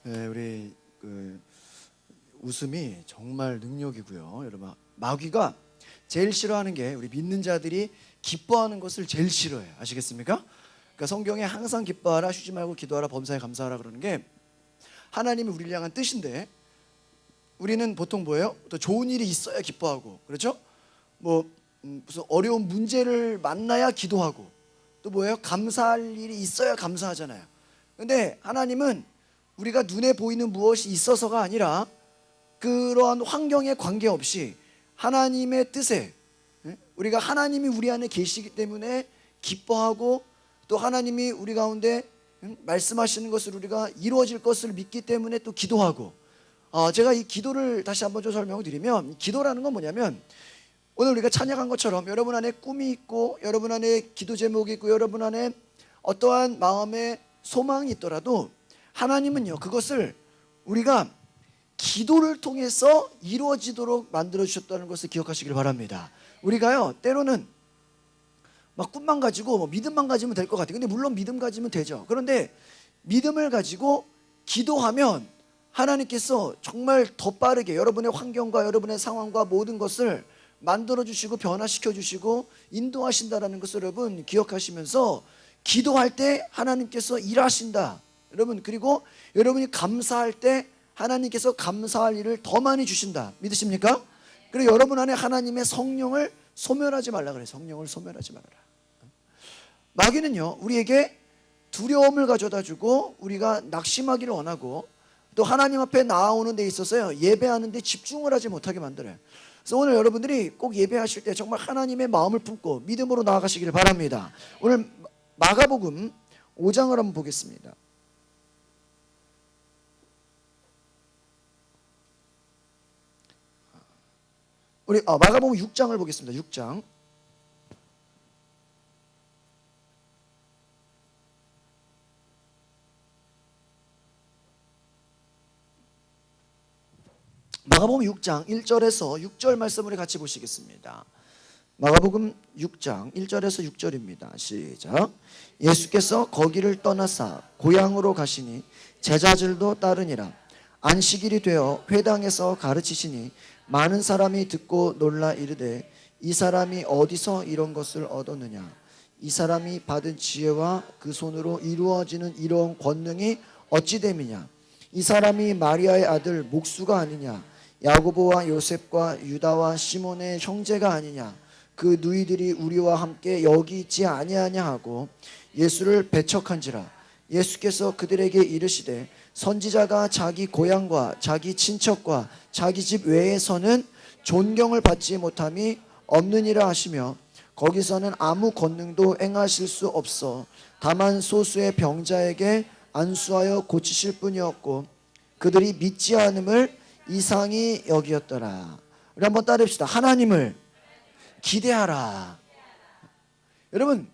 네, 우리 웃음이 정말 능력이고요. 여러분, 마귀가 제일 싫어하는 게 우리 믿는 자들이 기뻐하는 것을 제일 싫어해요. 아시겠습니까? 그러니까 성경에 항상 기뻐하라, 쉬지 말고 기도하라, 범사에 감사하라 그러는 게 하나님이 우리를 향한 뜻인데, 우리는 보통 뭐예요? 또 좋은 일이 있어야 기뻐하고, 그렇죠? 무슨 어려운 문제를 만나야 기도하고, 또 뭐예요? 감사할 일이 있어야 감사하잖아요. 근데 하나님은 우리가 눈에 보이는 무엇이 있어서가 아니라 그러한 환경에 관계없이 하나님의 뜻에, 우리가 하나님이 우리 안에 계시기 때문에 기뻐하고, 또 하나님이 우리 가운데 말씀하시는 것을 우리가 이루어질 것을 믿기 때문에 또 기도하고. 제가 이 기도를 다시 한번 좀 설명을 드리면, 기도라는 건 뭐냐면, 오늘 우리가 찬양한 것처럼 여러분 안에 꿈이 있고, 여러분 안에 기도 제목이 있고, 여러분 안에 어떠한 마음의 소망이 있더라도 하나님은요, 그것을 우리가 기도를 통해서 이루어지도록 만들어 주셨다는 것을 기억하시길 바랍니다. 우리가요, 때로는 막 꿈만 가지고 믿음만 가지면 될 것 같아요. 근데 물론 믿음 가지면 되죠. 그런데 믿음을 가지고 기도하면 하나님께서 정말 더 빠르게 여러분의 환경과 여러분의 상황과 모든 것을 만들어 주시고 변화시켜 주시고 인도하신다라는 것을 여러분 기억하시면서 기도할 때 하나님께서 일하신다. 여러분, 그리고 여러분이 감사할 때 하나님께서 감사할 일을 더 많이 주신다. 믿으십니까? 그리고 여러분 안에 하나님의 성령을 소멸하지 말라 그래요. 성령을 소멸하지 말아라. 마귀는요, 우리에게 두려움을 가져다 주고 우리가 낙심하기를 원하고, 또 하나님 앞에 나아오는 데 있어서요, 예배하는 데 집중을 하지 못하게 만들어요. 그래서 오늘 여러분들이 꼭 예배하실 때 정말 하나님의 마음을 품고 믿음으로 나아가시길 바랍니다. 오늘 마가복음 5장을 한번 보겠습니다. 우리 마가복음 6장을 보겠습니다. 6장. 마가복음 6장 1절에서 6절 말씀을 같이 보시겠습니다. 마가복음 6장 1절에서 6절입니다. 시작. 예수께서 거기를 떠나사 고향으로 가시니 제자들도 따르니라. 안식일이 되어 회당에서 가르치시니 많은 사람이 듣고 놀라 이르되, 이 사람이 어디서 이런 것을 얻었느냐? 이 사람이 받은 지혜와 그 손으로 이루어지는 이러한 권능이 어찌 됨이냐? 이 사람이 마리아의 아들 목수가 아니냐? 야고보와 요셉과 유다와 시몬의 형제가 아니냐? 그 누이들이 우리와 함께 여기 있지 아니하냐 하고 예수를 배척한지라. 예수께서 그들에게 이르시되, 선지자가 자기 고향과 자기 친척과 자기 집 외에서는 존경을 받지 못함이 없느니라 하시며, 거기서는 아무 권능도 행하실 수 없어 다만 소수의 병자에게 안수하여 고치실 뿐이었고, 그들이 믿지 않음을 이상히 여기었더라. 우리 한번 따라합시다. 하나님을 기대하라. 여러분,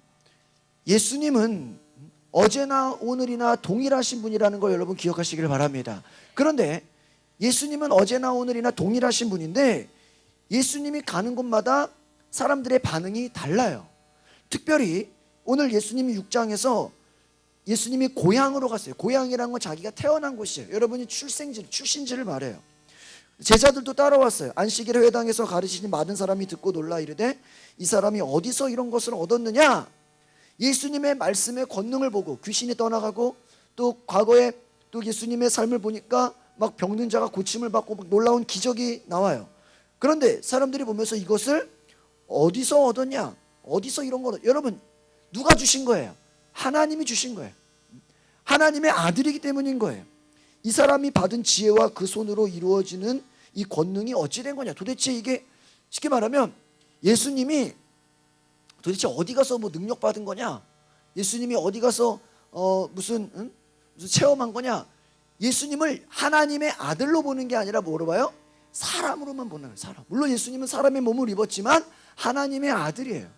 예수님은 어제나 오늘이나 동일하신 분이라는 걸 여러분 기억하시길 바랍니다. 그런데 예수님은 어제나 오늘이나 동일하신 분인데, 예수님이 가는 곳마다 사람들의 반응이 달라요. 특별히 오늘 예수님이 6장에서 예수님이 고향으로 갔어요. 고향이라는 건 자기가 태어난 곳이에요. 여러분이 출신지를 말해요. 제자들도 따라왔어요. 안식일에 회당에서 가르치니 많은 사람이 듣고 놀라 이르되, 이 사람이 어디서 이런 것을 얻었느냐? 예수님의 말씀의 권능을 보고 귀신이 떠나가고, 또 과거에 또 예수님의 삶을 보니까 막 병든 자가 고침을 받고 막 놀라운 기적이 나와요. 그런데 사람들이 보면서 이것을 어디서 얻었냐? 어디서 이런 걸, 여러분, 누가 주신 거예요? 하나님이 주신 거예요. 하나님의 아들이기 때문인 거예요. 이 사람이 받은 지혜와 그 손으로 이루어지는 이 권능이 어찌 된 거냐? 도대체 이게 쉽게 말하면 예수님이 도대체 어디 가서 능력 받은 거냐? 예수님이 어디 가서 무슨 체험한 거냐? 예수님을 하나님의 아들로 보는 게 아니라 뭐로 봐요? 사람으로만 보는 거예요. 사람. 물론 예수님은 사람의 몸을 입었지만 하나님의 아들이에요.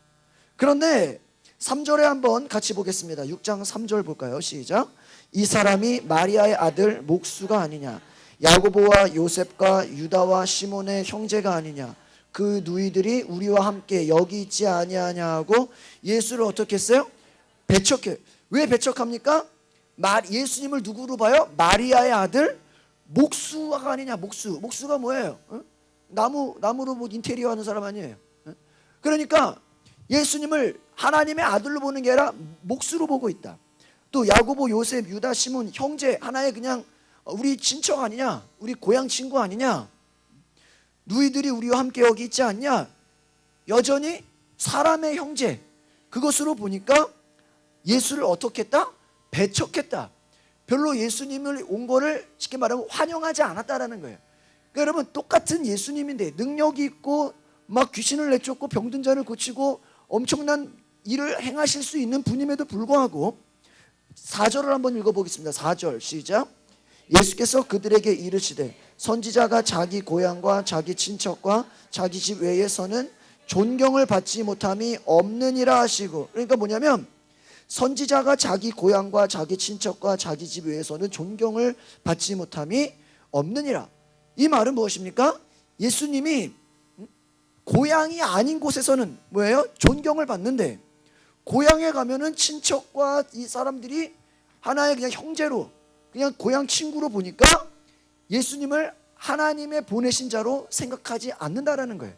그런데 3절에 한번 같이 보겠습니다. 6장 3절 볼까요? 시작. 이 사람이 마리아의 아들 목수가 아니냐? 야고보와 요셉과 유다와 시몬의 형제가 아니냐? 그 누이들이 우리와 함께 여기 있지 아니하냐 하고 예수를 어떻게 했어요? 배척해. 왜 배척합니까? 예수님을 누구로 봐요? 마리아의 아들 목수가 아니냐. 목수가 뭐예요? 나무로 뭐 인테리어 하는 사람 아니에요? 그러니까 예수님을 하나님의 아들로 보는 게 아니라 목수로 보고 있다. 또 야고보, 요셉, 유다, 시몬 형제, 하나의 그냥 우리 친척 아니냐, 우리 고향 친구 아니냐, 누이들이 우리와 함께 여기 있지 않냐, 여전히 사람의 형제, 그것으로 보니까 예수를 어떻게 했다? 배척했다. 별로 예수님을 온 거를 쉽게 말하면 환영하지 않았다라는 거예요. 그러니까 여러분, 똑같은 예수님인데 능력이 있고 막 귀신을 내쫓고 병든 자를 고치고 엄청난 일을 행하실 수 있는 분임에도 불구하고 4절을 한번 읽어보겠습니다. 4절 시작. 예수께서 그들에게 이르시되 선지자가 자기 고향과 자기 친척과 자기 집 외에서는 존경을 받지 못함이 없느니라 하시고, 그러니까 뭐냐면 선지자가 자기 고향과 자기 친척과 자기 집 외에서는 존경을 받지 못함이 없느니라. 이 말은 무엇입니까? 예수님이 고향이 아닌 곳에서는 뭐예요? 존경을 받는데 고향에 가면은 친척과 이 사람들이 하나의 그냥 형제로, 그냥 고향 친구로 보니까 예수님을 하나님의 보내신 자로 생각하지 않는다라는 거예요.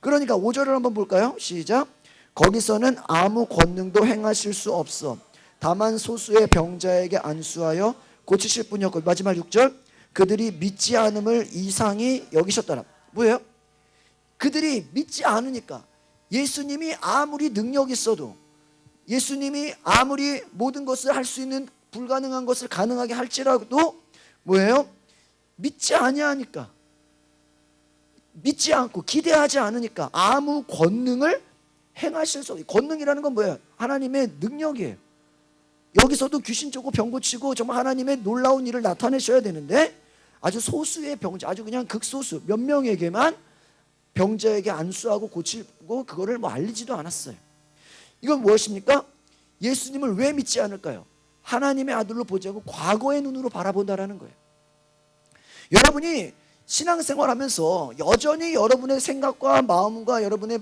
그러니까 5절을 한번 볼까요? 시작. 거기서는 아무 권능도 행하실 수 없어 다만 소수의 병자에게 안수하여 고치실 뿐이었고, 마지막 6절. 그들이 믿지 않음을 이상히 여기셨더라. 뭐예요? 그들이 믿지 않으니까. 예수님이 아무리 능력 있어도, 예수님이 아무리 모든 것을 할 수 있는 불가능한 것을 가능하게 할지라도 뭐예요? 믿지 아니하니까, 믿지 않고 기대하지 않으니까 아무 권능을 행하실 수 없어요. 권능이라는 건 뭐예요? 하나님의 능력이에요. 여기서도 귀신 쫓고 병 고치고 정말 하나님의 놀라운 일을 나타내셔야 되는데 아주 소수의 병자, 아주 그냥 극소수 몇 명에게만 병자에게 안수하고 고치고 그거를 뭐 알리지도 않았어요. 이건 무엇입니까? 예수님을 왜 믿지 않을까요? 하나님의 아들로 보지 않고 과거의 눈으로 바라본다라는 거예요. 여러분이 신앙생활하면서 여전히 여러분의 생각과 마음과 여러분의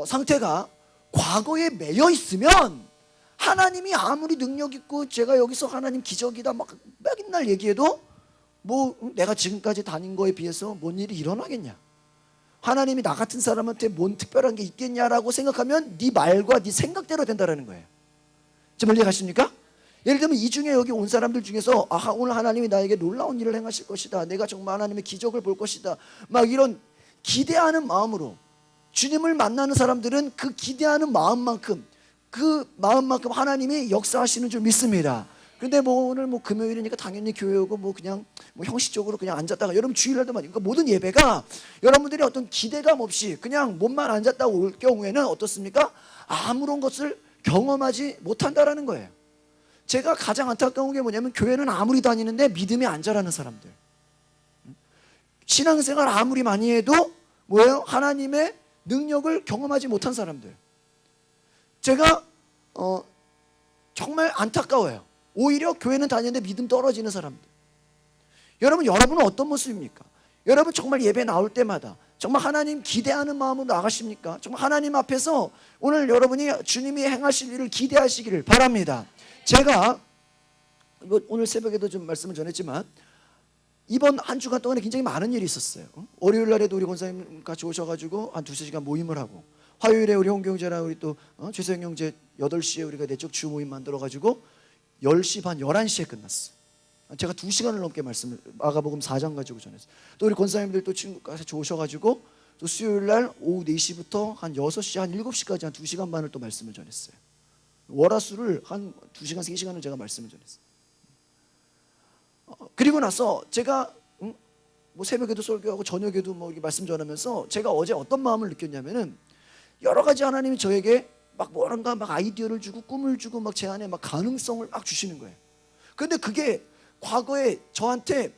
상태가 과거에 매여 있으면 하나님이 아무리 능력 있고 제가 여기서 하나님 기적이다 막 맨날 얘기해도 뭐 내가 지금까지 다닌 거에 비해서 뭔 일이 일어나겠냐, 하나님이 나 같은 사람한테 뭔 특별한 게 있겠냐라고 생각하면 네 말과 네 생각대로 된다라는 거예요. 지금 이해가십니까? 예를 들면 이 중에 여기 온 사람들 중에서 오늘 하나님이 나에게 놀라운 일을 행하실 것이다, 내가 정말 하나님의 기적을 볼 것이다, 막 이런 기대하는 마음으로 주님을 만나는 사람들은 그 기대하는 마음만큼 하나님이 역사하시는 줄 믿습니다. 근데 뭐 오늘 뭐 금요일이니까 당연히 교회 오고 뭐 그냥 뭐 형식적으로 그냥 앉았다가, 여러분 주일날도 많이, 그러니까 모든 예배가 여러분들이 어떤 기대감 없이 그냥 몸만 앉았다 올 경우에는 어떻습니까? 아무런 것을 경험하지 못한다라는 거예요. 제가 가장 안타까운 게 뭐냐면 교회는 아무리 다니는데 믿음이 안 자라는 사람들, 신앙생활 아무리 많이 해도 뭐예요? 하나님의 능력을 경험하지 못한 사람들. 제가 정말 안타까워요. 오히려 교회는 다니는데 믿음 떨어지는 사람들. 여러분은 어떤 모습입니까? 여러분 정말 예배 나올 때마다 정말 하나님 기대하는 마음으로 나가십니까? 정말 하나님 앞에서 오늘 여러분이 주님이 행하실 일을 기대하시기를 바랍니다. 제가 오늘 새벽에도 좀 말씀을 전했지만 이번 한 주간 동안에 굉장히 많은 일이 있었어요. 월요일 날에도 우리 권사님 같이 오셔가지고 한 2-3시간 모임을 하고, 화요일에 우리 홍경재랑 우리 또 최세영 형제 8시에 우리가 내적 주 모임 만들어가지고 10시 반 11시에 끝났어. 제가 2시간을 넘게 말씀을 마가복음 4장 가지고 전했어요. 또 우리 권사님들 또 친구까지 오셔가지고 또 수요일 날 오후 4시부터 한 6시 한 7시까지 한 2시간 반을 또 말씀을 전했어요. 월화수를 한 2시간 3시간을 제가 말씀을 전했어요. 그리고 나서 제가 뭐 새벽에도 설교하고 저녁에도 뭐 이렇게 말씀 전하면서 제가 어제 어떤 마음을 느꼈냐면은 여러 가지 하나님이 저에게 막 뭐란가 막 아이디어를 주고 꿈을 주고 막 제 안에 막 가능성을 막 주시는 거예요. 근데 그게 과거에 저한테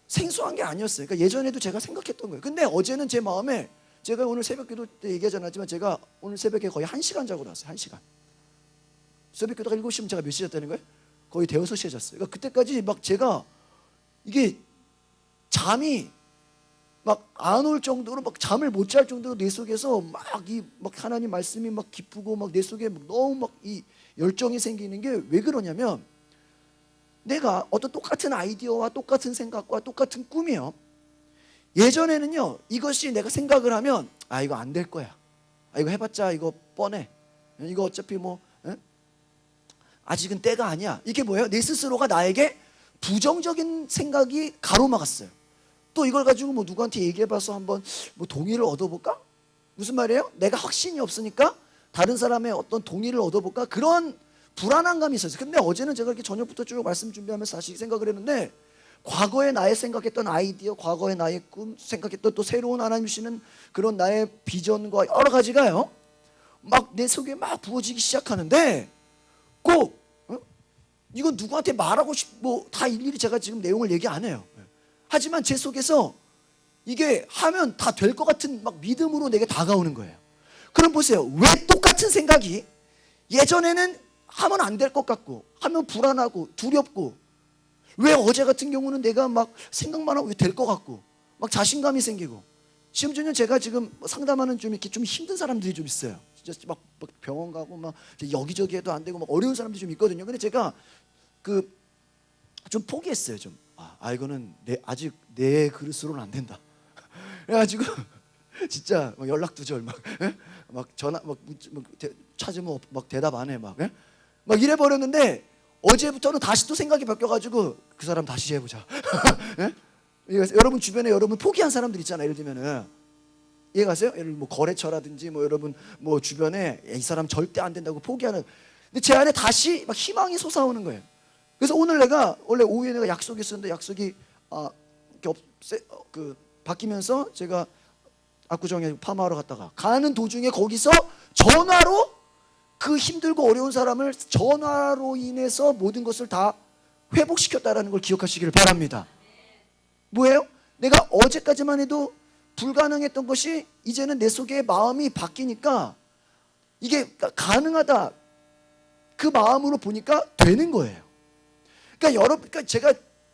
생소한 게 아니었어요. 그러니까 예전에도 제가 생각했던 거예요. 근데 어제는 제 마음에, 제가 오늘 새벽 기도 때 얘기하지 않았지만 제가 오늘 새벽에 거의 1시간 자고 나왔어요. 1시간. 새벽 기도가 7시면 제가 몇 시에 잤다는 거예요? 거의 대여섯 시에 잤어요. 그러니까 그때까지 막 제가 이게 잠이 막 안 올 정도로 막 잠을 못 잘 정도로 내 속에서 막 하나님 말씀이 막 기쁘고 막 내 속에 막 너무 막 열정이 생기는 게 왜 그러냐면 내가 어떤 똑같은 아이디어와 똑같은 생각과 똑같은 꿈이요. 예전에는요, 이것이 내가 생각을 하면 아 이거 안 될 거야. 아 이거 해봤자 이거 뻔해. 이거 어차피 뭐 아직은 때가 아니야. 이게 뭐예요? 내 스스로가 나에게 부정적인 생각이 가로막았어요. 또 이걸 가지고 뭐 누구한테 얘기해봐서 한번 뭐 동의를 얻어볼까? 무슨 말이에요? 내가 확신이 없으니까 다른 사람의 어떤 동의를 얻어볼까? 그런 불안한 감이 있었어요. 근데 어제는 제가 이렇게 저녁부터 쭉 말씀 준비하면서 다시 생각을 했는데 과거에 나의 생각했던 아이디어, 과거에 나의 꿈, 생각했던 또 새로운 하나님 주시는 그런 나의 비전과 여러 가지가요 막 내 속에 막 부어지기 시작하는데 꼭 이건 누구한테 말하고 뭐 다 일일이 제가 지금 내용을 얘기 안 해요. 하지만 제 속에서 이게 하면 다 될 것 같은 막 믿음으로 내게 다가오는 거예요. 그럼 보세요. 왜 똑같은 생각이 예전에는 하면 안 될 것 같고 하면 불안하고 두렵고 왜 어제 같은 경우는 내가 막 생각만 하고 될 것 같고 막 자신감이 생기고 심지어는 제가 지금 상담하는 좀 이렇게 좀 힘든 사람들이 좀 있어요. 진짜 막 병원 가고 막 여기저기 해도 안 되고 막 어려운 사람들이 좀 있거든요. 근데 제가 그 좀 포기했어요. 좀 이거는 아직 내 그릇으로는 안 된다. 그래가지고 진짜 막 연락 두절 막 전화 막 찾으면 막 대답 안 해 막 이래 버렸는데 어제부터는 다시 또 생각이 바뀌어가지고 그 사람 다시 해보자. 여러분 주변에 여러분 포기한 사람들 있잖아요. 예를 들면은 이해가세요? 예를 뭐 거래처라든지 뭐 여러분 뭐 주변에 이 사람 절대 안 된다고 포기하는. 근데 제 안에 다시 막 희망이 솟아오는 거예요. 그래서 오늘 내가 원래 오후에 내가 약속이 있었는데 약속이 바뀌면서 제가 압구정에 파마하러 갔다가 가는 도중에 거기서 전화로 그 힘들고 어려운 사람을 전화로 인해서 모든 것을 다 회복시켰다라는 걸 기억하시기를 바랍니다. 뭐예요? 내가 어제까지만 해도 불가능했던 것이 이제는 내 속에 마음이 바뀌니까 이게 가능하다 그 마음으로 보니까 되는 거예요. 그러니까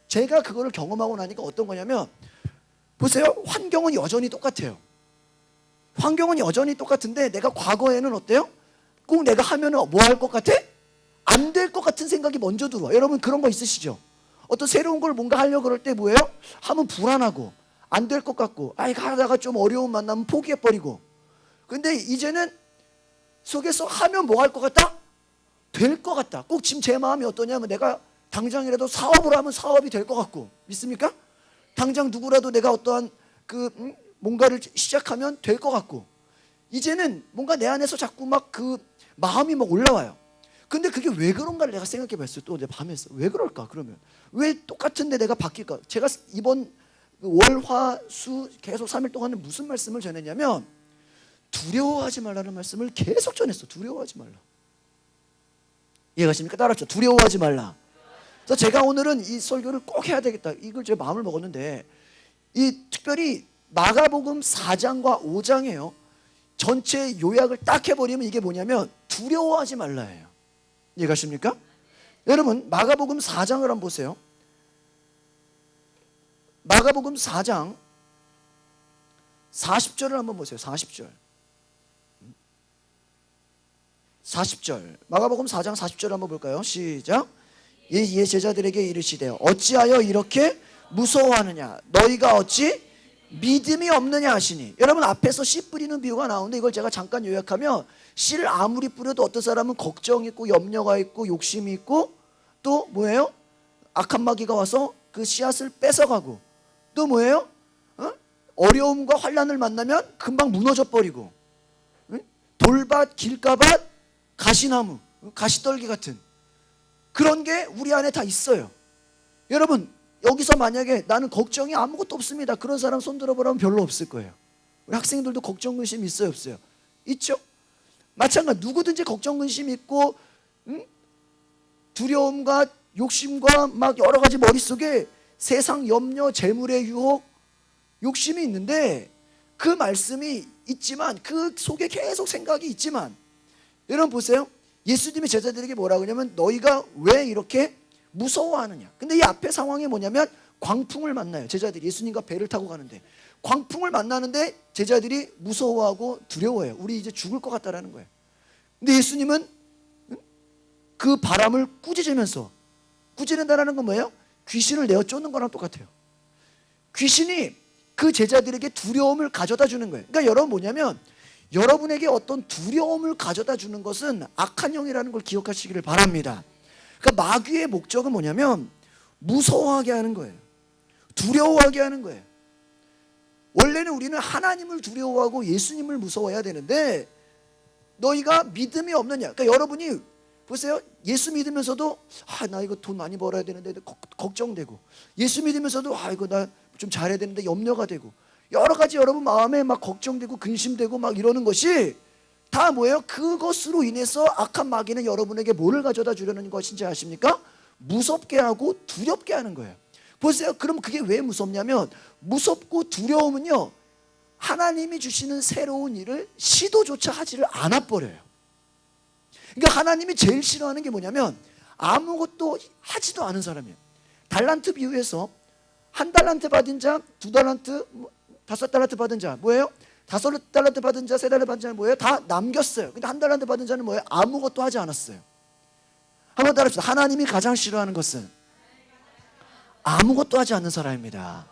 제가 그거를 경험하고 나니까 어떤 거냐면 보세요. 환경은 여전히 똑같아요. 환경은 여전히 똑같은데 내가 과거에는 어때요? 꼭 내가 하면 뭐 할 것 같아? 안 될 것 같은 생각이 먼저 들어와. 여러분 그런 거 있으시죠? 어떤 새로운 걸 뭔가 하려고 그럴 때 뭐예요? 하면 불안하고 안 될 것 같고 하다가 좀 어려운 만나면 포기해버리고. 근데 이제는 속에서 하면 뭐 할 것 같다? 될 것 같다. 꼭 지금 제 마음이 어떠냐면 내가 당장이라도 사업을 하면 사업이 될 것 같고. 믿습니까? 당장 누구라도 내가 어떠한 뭔가를 시작하면 될 것 같고. 이제는 뭔가 내 안에서 자꾸 막 그 마음이 막 올라와요. 근데 그게 왜 그런가를 내가 생각해 봤어요. 또 어제 밤에 왜 그럴까? 그러면 왜 똑같은데 내가 바뀔까? 제가 이번 월, 화, 수 계속 3일 동안은 무슨 말씀을 전했냐면 두려워하지 말라는 말씀을 계속 전했어. 두려워하지 말라. 이해가십니까? 따라합시다. 두려워하지 말라. 그래서 제가 오늘은 이 설교를 꼭 해야 되겠다. 이걸 제가 마음을 먹었는데 이 특별히 마가복음 4장과 5장이에요. 전체 요약을 딱 해버리면 이게 뭐냐면 두려워하지 말라예요. 이해가십니까? 여러분 마가복음 4장을 한번 보세요. 마가복음 4장 40절을 한번 보세요. 40절 마가복음 4장 40절 한번 볼까요? 시작. 예 제자들에게 이르시되 어찌하여 이렇게 무서워하느냐 너희가 어찌 믿음이 없느냐 하시니. 여러분 앞에서 씨 뿌리는 비유가 나오는데 이걸 제가 잠깐 요약하면 씨를 아무리 뿌려도 어떤 사람은 걱정이 있고 염려가 있고 욕심이 있고 또 뭐예요? 악한 마귀가 와서 그 씨앗을 뺏어가고 또 뭐예요? 어려움과 환난을 만나면 금방 무너져 버리고 돌밭, 길가밭, 가시나무, 가시떨기 같은 그런 게 우리 안에 다 있어요. 여러분 여기서 만약에 나는 걱정이 아무것도 없습니다. 그런 사람 손 들어보라면 별로 없을 거예요. 우리 학생들도 걱정 근심이 있어요 없어요? 있죠? 마찬가지 누구든지 걱정 근심이 있고 두려움과 욕심과 막 여러 가지 머릿속에 세상 염려, 재물의 유혹, 욕심이 있는데 그 말씀이 있지만 그 속에 계속 생각이 있지만 여러분 보세요. 예수님이 제자들에게 뭐라고 하냐면 너희가 왜 이렇게 무서워하느냐. 근데 이 앞에 상황이 뭐냐면 광풍을 만나요. 제자들이 예수님과 배를 타고 가는데 광풍을 만나는데 제자들이 무서워하고 두려워해요. 우리 이제 죽을 것 같다라는 거예요. 근데 예수님은 그 바람을 꾸짖으면서, 꾸짖는다는 건 뭐예요? 귀신을 내어 쫓는 거랑 똑같아요. 귀신이 그 제자들에게 두려움을 가져다 주는 거예요. 그러니까 여러분 뭐냐면, 여러분에게 어떤 두려움을 가져다 주는 것은 악한 영이라는 걸 기억하시기를 바랍니다. 그러니까 마귀의 목적은 뭐냐면 무서워하게 하는 거예요. 두려워하게 하는 거예요. 원래는 우리는 하나님을 두려워하고 예수님을 무서워해야 되는데, 너희가 믿음이 없느냐. 그러니까 여러분이 보세요. 예수 믿으면서도 나 이거 돈 많이 벌어야 되는데 걱정되고, 예수 믿으면서도 이거 나 좀 잘해야 되는데 염려가 되고, 여러 가지 여러분 마음에 막 걱정되고 근심되고 막 이러는 것이 다 뭐예요? 그것으로 인해서 악한 마귀는 여러분에게 뭐를 가져다 주려는 것인지 아십니까? 무섭게 하고 두렵게 하는 거예요. 보세요. 그럼 그게 왜 무섭냐면, 무섭고 두려움은요, 하나님이 주시는 새로운 일을 시도조차 하지를 않아 버려요. 그러니까 하나님이 제일 싫어하는 게 뭐냐면 아무것도 하지도 않은 사람이에요. 달란트 비유에서 1달란트 받은 자, 2달란트, 5달란트 받은 자 뭐예요? 5달란트 받은 자, 3달란트 받은 자는 뭐예요? 다 남겼어요. 근데 1달란트 받은 자는 뭐예요? 아무것도 하지 않았어요. 한번 따라합시다. 하나님이 가장 싫어하는 것은 아무것도 하지 않는 사람입니다.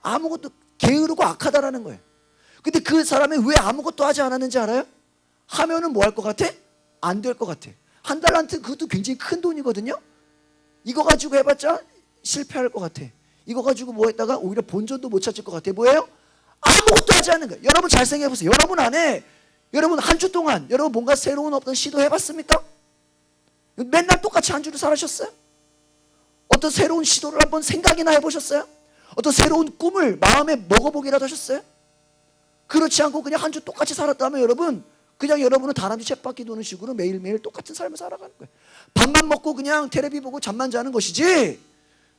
아무것도, 게으르고 악하다라는 거예요. 근데 그 사람이 왜 아무것도 하지 않았는지 알아요? 하면은 뭐 할 것 같아? 안 될 것 같아. 1달란트, 그것도 굉장히 큰 돈이거든요. 이거 가지고 해봤자 실패할 것 같아. 이거 가지고 뭐 했다가 오히려 본전도 못 찾을 것 같아. 뭐예요? 아무것도 하지 않는 거예요. 여러분 잘 생각해 보세요. 여러분 안에, 여러분 한 주 동안 여러분 뭔가 새로운 어떤 시도 해봤습니까? 맨날 똑같이 한 주를 살으셨어요? 어떤 새로운 시도를 한번 생각이나 해보셨어요? 어떤 새로운 꿈을 마음에 먹어보기라도 하셨어요? 그렇지 않고 그냥 한 주 똑같이 살았다면 여러분, 그냥 여러분은 다람쥐 쳇바퀴 도는 식으로 매일매일 똑같은 삶을 살아가는 거예요. 밥만 먹고 그냥 텔레비 보고 잠만 자는 것이지,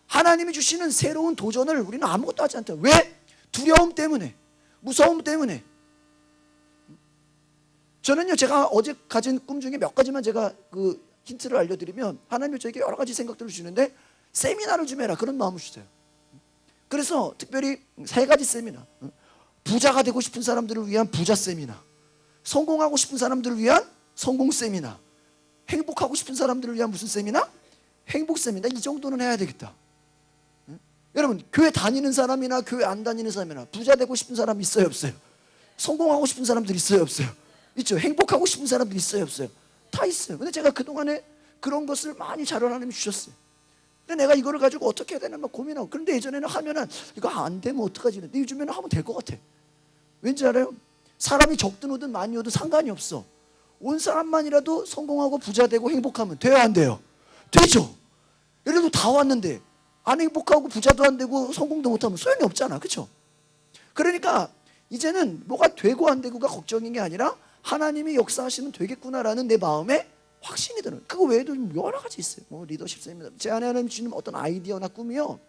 하나님이 주시는 새로운 도전을 우리는 아무것도 하지 않다. 왜? 두려움 때문에, 무서움 때문에. 저는요, 제가 어제 가진 꿈 중에 몇 가지만 제가 그 힌트를 알려드리면, 하나님이 저에게 여러 가지 생각들을 주시는데, 세미나를 좀 해라, 그런 마음을 주세요. 그래서 특별히 3가지 세미나. 부자가 되고 싶은 사람들을 위한 부자 세미나, 성공하고 싶은 사람들을 위한 성공 세미나, 행복하고 싶은 사람들을 위한 무슨 세미나? 행복 세미나. 이 정도는 해야 되겠다. 여러분, 교회 다니는 사람이나 교회 안 다니는 사람이나 부자 되고 싶은 사람 있어요, 없어요? 성공하고 싶은 사람들 있어요, 없어요? 있죠. 행복하고 싶은 사람들 있어요, 없어요? 다 있어요. 근데 제가 그동안에 그런 것을 많이 자료 하나님이 주셨어요. 근데 내가 이거를 가지고 어떻게 해야 되나 막 고민하고, 그런데 예전에는 하면은 이거 안 되면 어떡하지? 근데 요즘에는 하면 될 것 같아. 왠지 알아요? 사람이 적든 오든 많이 오든 상관이 없어. 온 사람만이라도 성공하고 부자 되고 행복하면 돼요, 안 돼요? 되죠. 예를 들어 다 왔는데 안 행복하고 부자도 안 되고 성공도 못하면 소용이 없잖아, 그렇죠? 그러니까 이제는 뭐가 되고 안 되고가 걱정인 게 아니라 하나님이 역사하시면 되겠구나라는 내 마음에 확신이 드는. 그거 외에도 여러 가지 있어요. 뭐 리더십 세미나, 제 안에 하나님 주시는 어떤 아이디어나 꿈이요,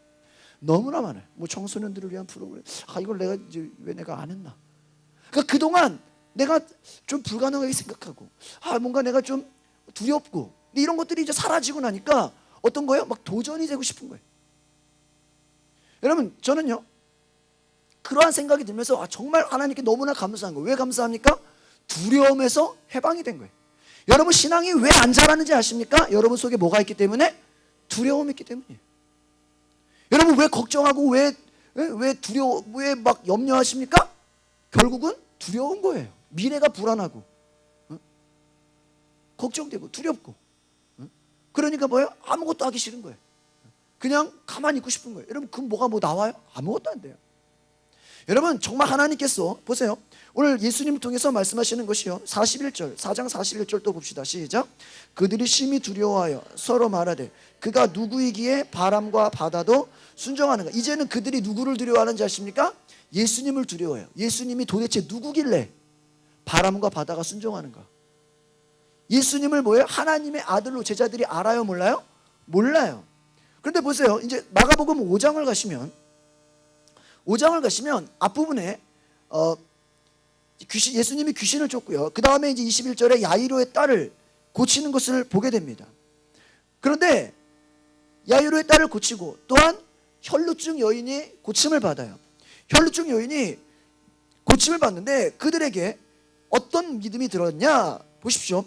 너무나 많아요. 뭐 청소년들을 위한 프로그램, 이걸 내가 이제 왜 내가 안 했나? 그러니까 그동안 내가 좀 불가능하게 생각하고, 뭔가 내가 좀 두렵고, 근데 이런 것들이 이제 사라지고 나니까 어떤 거예요? 막 도전이 되고 싶은 거예요. 여러분, 저는요, 그러한 생각이 들면서 정말 하나님께 너무나 감사한 거예요. 왜 감사합니까? 두려움에서 해방이 된 거예요. 여러분 신앙이 왜 안 자라는지 아십니까? 여러분 속에 뭐가 있기 때문에? 두려움이 있기 때문이에요. 여러분 왜 걱정하고 왜 두려워, 왜 막 염려하십니까? 결국은 두려운 거예요. 미래가 불안하고, 걱정되고 두렵고, 그러니까 뭐예요? 아무것도 하기 싫은 거예요. 그냥 가만히 있고 싶은 거예요. 여러분 그럼 뭐가 뭐 나와요? 아무것도 안 돼요. 여러분 정말 하나님께서 보세요. 오늘 예수님을 통해서 말씀하시는 것이요, 41절, 4장 41절 또 봅시다. 시작. 그들이 심히 두려워하여 서로 말하되 그가 누구이기에 바람과 바다도 순종하는가. 이제는 그들이 누구를 두려워하는지 아십니까? 예수님을 두려워해요. 예수님이 도대체 누구길래 바람과 바다가 순종하는가? 예수님을 뭐예요? 하나님의 아들로 제자들이 알아요, 몰라요? 몰라요. 그런데 보세요. 이제 마가복음 5장을 가시면 앞부분에 예수님이 귀신을 쫓고요. 그 다음에 이제 21절에 야이로의 딸을 고치는 것을 보게 됩니다. 그런데 야이로의 딸을 고치고 또한 혈루증 여인이 고침을 받아요. 혈루증 여인이 고침을 받는데 그들에게 어떤 믿음이 들었냐? 보십시오.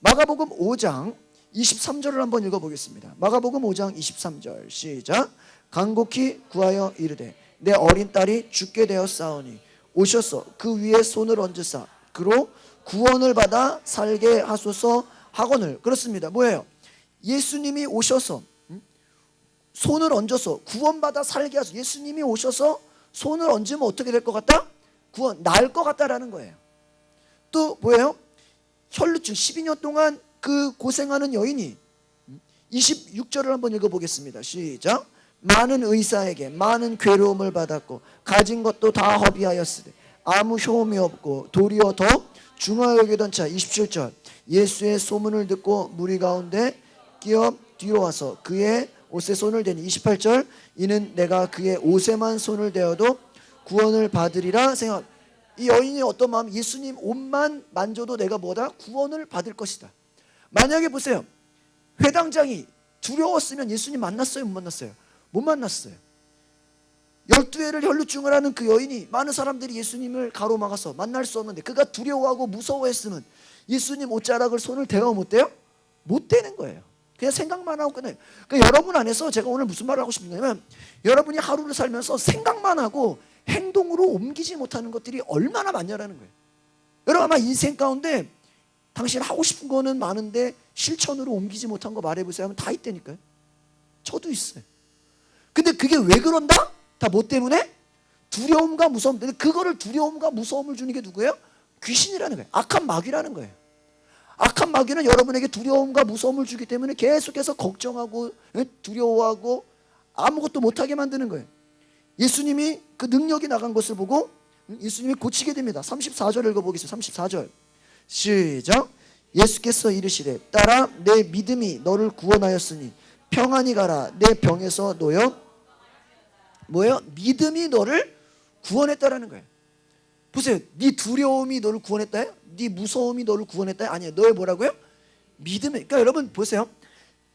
마가복음 5장 23절을 한번 읽어보겠습니다. 마가복음 5장 23절 시작. 간곡히 구하여 이르되 내 어린 딸이 죽게 되었사오니 오셔서 그 위에 손을 얹으사 그로 구원을 받아 살게 하소서 하거늘. 그렇습니다. 뭐예요? 예수님이 오셔서 손을 얹어서 구원받아 살게 하소서. 예수님이 오셔서 손을 얹으면 어떻게 될 것 같다? 구원, 나을 것 같다라는 거예요. 또 뭐예요? 혈루증 12년 동안 그 고생하는 여인이 26절을 한번 읽어보겠습니다. 시작. 많은 의사에게 많은 괴로움을 받았고 가진 것도 다 허비하였으되 아무 효험이 없고 도리어 더 중하여 여기던 자. 27절. 예수의 소문을 듣고 무리 가운데 끼어 뒤로 와서 그의 옷에 손을 대니. 28절. 이는 내가 그의 옷에만 손을 대어도 구원을 받으리라 생각. 이 여인이 어떤 마음? 예수님 옷만 만져도 내가 뭐다? 구원을 받을 것이다. 만약에 보세요, 회당장이 두려웠으면 예수님 만났어요? 못 만났어요? 못 만났어요. 12회를 혈루증을 하는 그 여인이 많은 사람들이 예수님을 가로막아서 만날 수 없는데 그가 두려워하고 무서워했으면 예수님 옷자락을 손을 대어 못 대요? 못 대는 거예요. 그냥 생각만 하고 끝나요. 그러니까 여러분 안에서 제가 오늘 무슨 말을 하고 싶냐면 여러분이 하루를 살면서 생각만 하고 행동으로 옮기지 못하는 것들이 얼마나 많냐라는 거예요. 여러분 아마 인생 가운데 당신 하고 싶은 거는 많은데 실천으로 옮기지 못한 거 말해보세요 하면 다 있다니까요. 저도 있어요. 근데 그게 왜 그런다? 다 뭐 때문에? 두려움과 무서움. 근데 그거를 두려움과 무서움을 주는 게 누구예요? 귀신이라는 거예요. 악한 마귀라는 거예요. 악한 마귀는 여러분에게 두려움과 무서움을 주기 때문에 계속해서 걱정하고 두려워하고 아무것도 못하게 만드는 거예요. 예수님이 그 능력이 나간 것을 보고 예수님이 고치게 됩니다. 34절 읽어보겠습니다. 34절 시작. 예수께서 이르시되 딸아 내 믿음이 너를 구원하였으니 평안히 가라. 내 병에서 놓여. 뭐예요? 믿음이 너를 구원했다라는 거예요. 보세요. 네 두려움이 너를 구원했다요? 네 무서움이 너를 구원했다요? 아니에요. 너의 뭐라고요? 믿음이. 그러니까 여러분 보세요.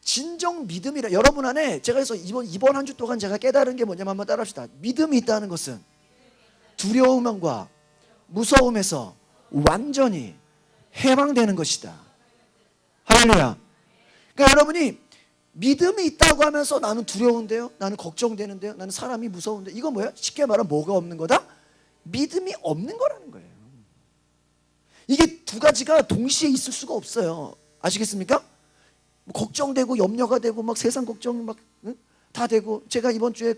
진정 믿음이라. 여러분 안에 제가 그래서 이번 한 주 동안 제가 깨달은 게 뭐냐면 한번 따라합시다. 믿음이 있다는 것은 두려움과 무서움에서 완전히 해방되는 것이다. 할렐루야. 그러니까 여러분이 믿음이 있다고 하면서 나는 두려운데요, 나는 걱정되는데요, 나는 사람이 무서운데, 이거 뭐야? 쉽게 말하면 뭐가 없는 거다? 믿음이 없는 거라는 거예요. 이게 두 가지가 동시에 있을 수가 없어요. 아시겠습니까? 뭐 걱정되고 염려가 되고 막 세상 걱정 막 다 되고. 제가 이번 주에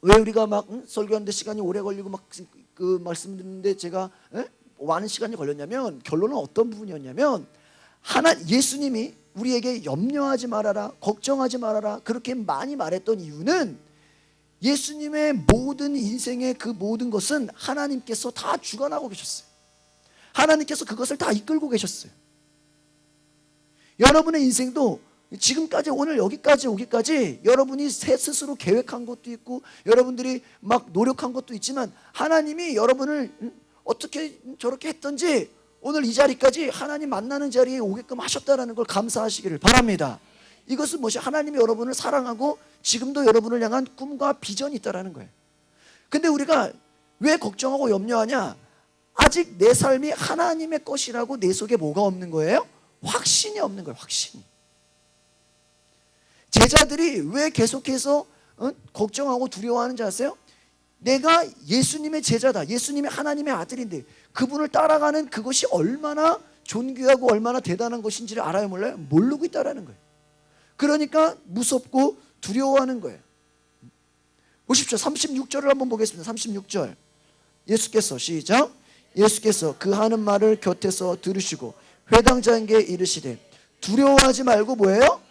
왜 우리가 막 설교하는데 시간이 오래 걸리고 막 그 말씀 듣는데 제가 많은 시간이 걸렸냐면 결론은 어떤 부분이었냐면 예수님이 우리에게 염려하지 말아라, 걱정하지 말아라 그렇게 많이 말했던 이유는 예수님의 모든 인생의 그 모든 것은 하나님께서 다 주관하고 계셨어요. 하나님께서 그것을 다 이끌고 계셨어요. 여러분의 인생도 지금까지 오늘 여기까지 오기까지 여러분이 스스로 계획한 것도 있고 여러분들이 막 노력한 것도 있지만 하나님이 여러분을 어떻게 저렇게 했던지 오늘 이 자리까지 하나님 만나는 자리에 오게끔 하셨다는 걸 감사하시기를 바랍니다. 이것은 무엇이? 하나님이 여러분을 사랑하고 지금도 여러분을 향한 꿈과 비전이 있다는 거예요. 근데 우리가 왜 걱정하고 염려하냐? 아직 내 삶이 하나님의 것이라고 내 속에 뭐가 없는 거예요? 확신이 없는 거예요. 확신이. 제자들이 왜 계속해서 걱정하고 두려워하는지 아세요? 내가 예수님의 제자다, 예수님의 하나님의 아들인데 그분을 따라가는 그것이 얼마나 존귀하고 얼마나 대단한 것인지를 알아요, 몰라요? 모르고 있다라는 거예요. 그러니까 무섭고 두려워하는 거예요. 보십시오. 36절을 한번 보겠습니다. 36절 예수께서 시작. 예수께서 그 하는 말을 곁에서 들으시고 회당장에게 이르시되 두려워하지 말고 뭐예요?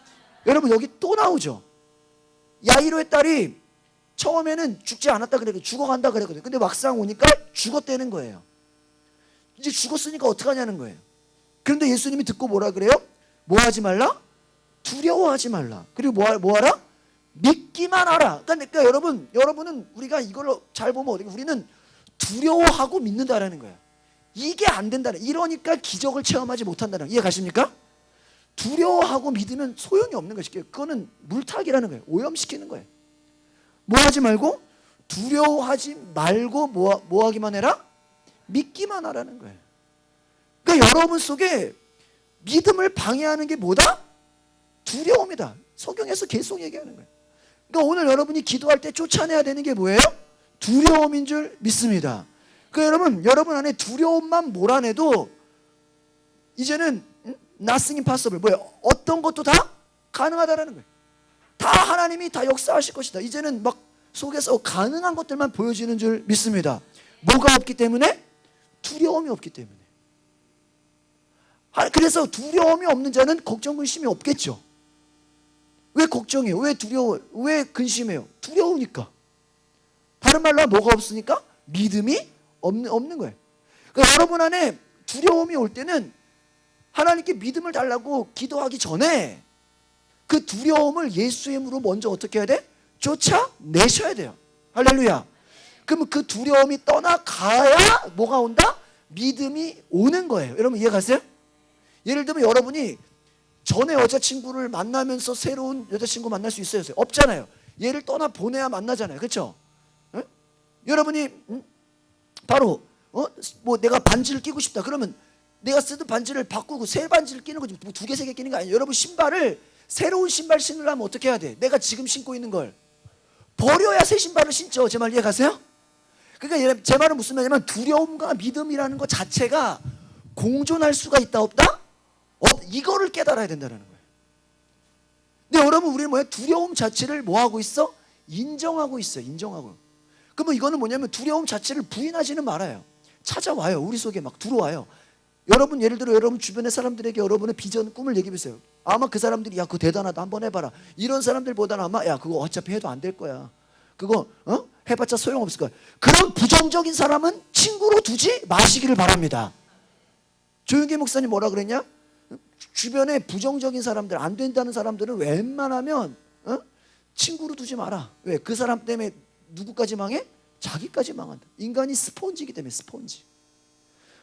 여러분 여기 또 나오죠. 야이로의 딸이 처음에는 죽지 않았다 그랬거든요. 죽어간다 그랬거든요. 근데 막상 오니까 죽었다는 거예요. 이제 죽었으니까 어떡하냐는 거예요. 그런데 예수님이 듣고 뭐라 그래요? 뭐 하지 말라? 두려워하지 말라. 그리고 뭐 하라? 믿기만 하라. 그러니까 여러분은 우리가 이걸 잘 보면 어떻게, 우리는 두려워하고 믿는다라는 거예요. 이게 안 된다는, 이러니까 기적을 체험하지 못한다는 거예요. 이해 가십니까? 두려워하고 믿으면 소용이 없는 것이, 그거는 물타기라는 거예요. 오염시키는 거예요. 뭐 하지 말고? 두려워하지 말고 뭐 하기만 해라? 믿기만 하라는 거예요. 그러니까 그러니까 여러분 속에 믿음을 방해하는 게 뭐다? 두려움이다. 성경에서 계속 얘기하는 거예요. 그러니까 오늘 여러분이 기도할 때 쫓아내야 되는 게 뭐예요? 두려움인 줄 믿습니다. 그러니까 여러분 안에 두려움만 몰아내도 이제는 nothing impossible, 뭐예요? 어떤 것도 다 가능하다라는 거예요. 다 하나님이 다 역사하실 것이다. 이제는 막 속에서 가능한 것들만 보여지는 줄 믿습니다. 뭐가 없기 때문에? 두려움이 없기 때문에. 그래서 두려움이 없는 자는 걱정 근심이 없겠죠. 왜 걱정해요? 왜 두려워요? 왜 근심해요? 두려우니까. 다른 말로 뭐가 없으니까? 믿음이 없는 거예요. 그러니까 여러분 안에 두려움이 올 때는 하나님께 믿음을 달라고 기도하기 전에 그 두려움을 예수의 이름으로 먼저 어떻게 해야 돼? 쫓아내셔야 돼요. 할렐루야. 그러면 그 두려움이 떠나가야 뭐가 온다? 믿음이 오는 거예요. 여러분 이해가세요? 예를 들면 여러분이 전에 여자친구를 만나면서 새로운 여자친구 만날 수 있어요? 없잖아요. 얘를 떠나 보내야 만나잖아요. 그렇죠? 응? 여러분이 바로 뭐 내가 반지를 끼고 싶다. 그러면 내가 쓰던 반지를 바꾸고 새 반지를 끼는 거지. 뭐 2개, 3개 끼는 거 아니에요. 여러분 신발을 새로운 신발 신으려면 어떻게 해야 돼? 내가 지금 신고 있는 걸 버려야 새 신발을 신죠. 제 말 이해가세요? 그러니까 제 말은 무슨 말이냐면 두려움과 믿음이라는 것 자체가 공존할 수가 있다 없다? 이거를 깨달아야 된다는 거예요. 근데 여러분 우리는 뭐예요? 두려움 자체를 뭐하고 있어? 인정하고 있어요. 인정하고. 그러면 이거는 뭐냐면 두려움 자체를 부인하지는 말아요. 찾아와요. 우리 속에 막 들어와요. 여러분 예를 들어 여러분 주변의 사람들에게 여러분의 비전 꿈을 얘기해 보세요. 아마 그 사람들이 야 그거 대단하다 한번 해봐라. 이런 사람들보다는 아마 야 그거 어차피 해도 안 될 거야. 그거 해봤자 소용없을 거야. 그런 부정적인 사람은 친구로 두지 마시기를 바랍니다. 조용기 목사님 뭐라 그랬냐? 주변에 부정적인 사람들 안 된다는 사람들은 웬만하면 친구로 두지 마라. 왜? 그 사람 때문에 누구까지 망해? 자기까지 망한다. 인간이 스폰지이기 때문에 스폰지.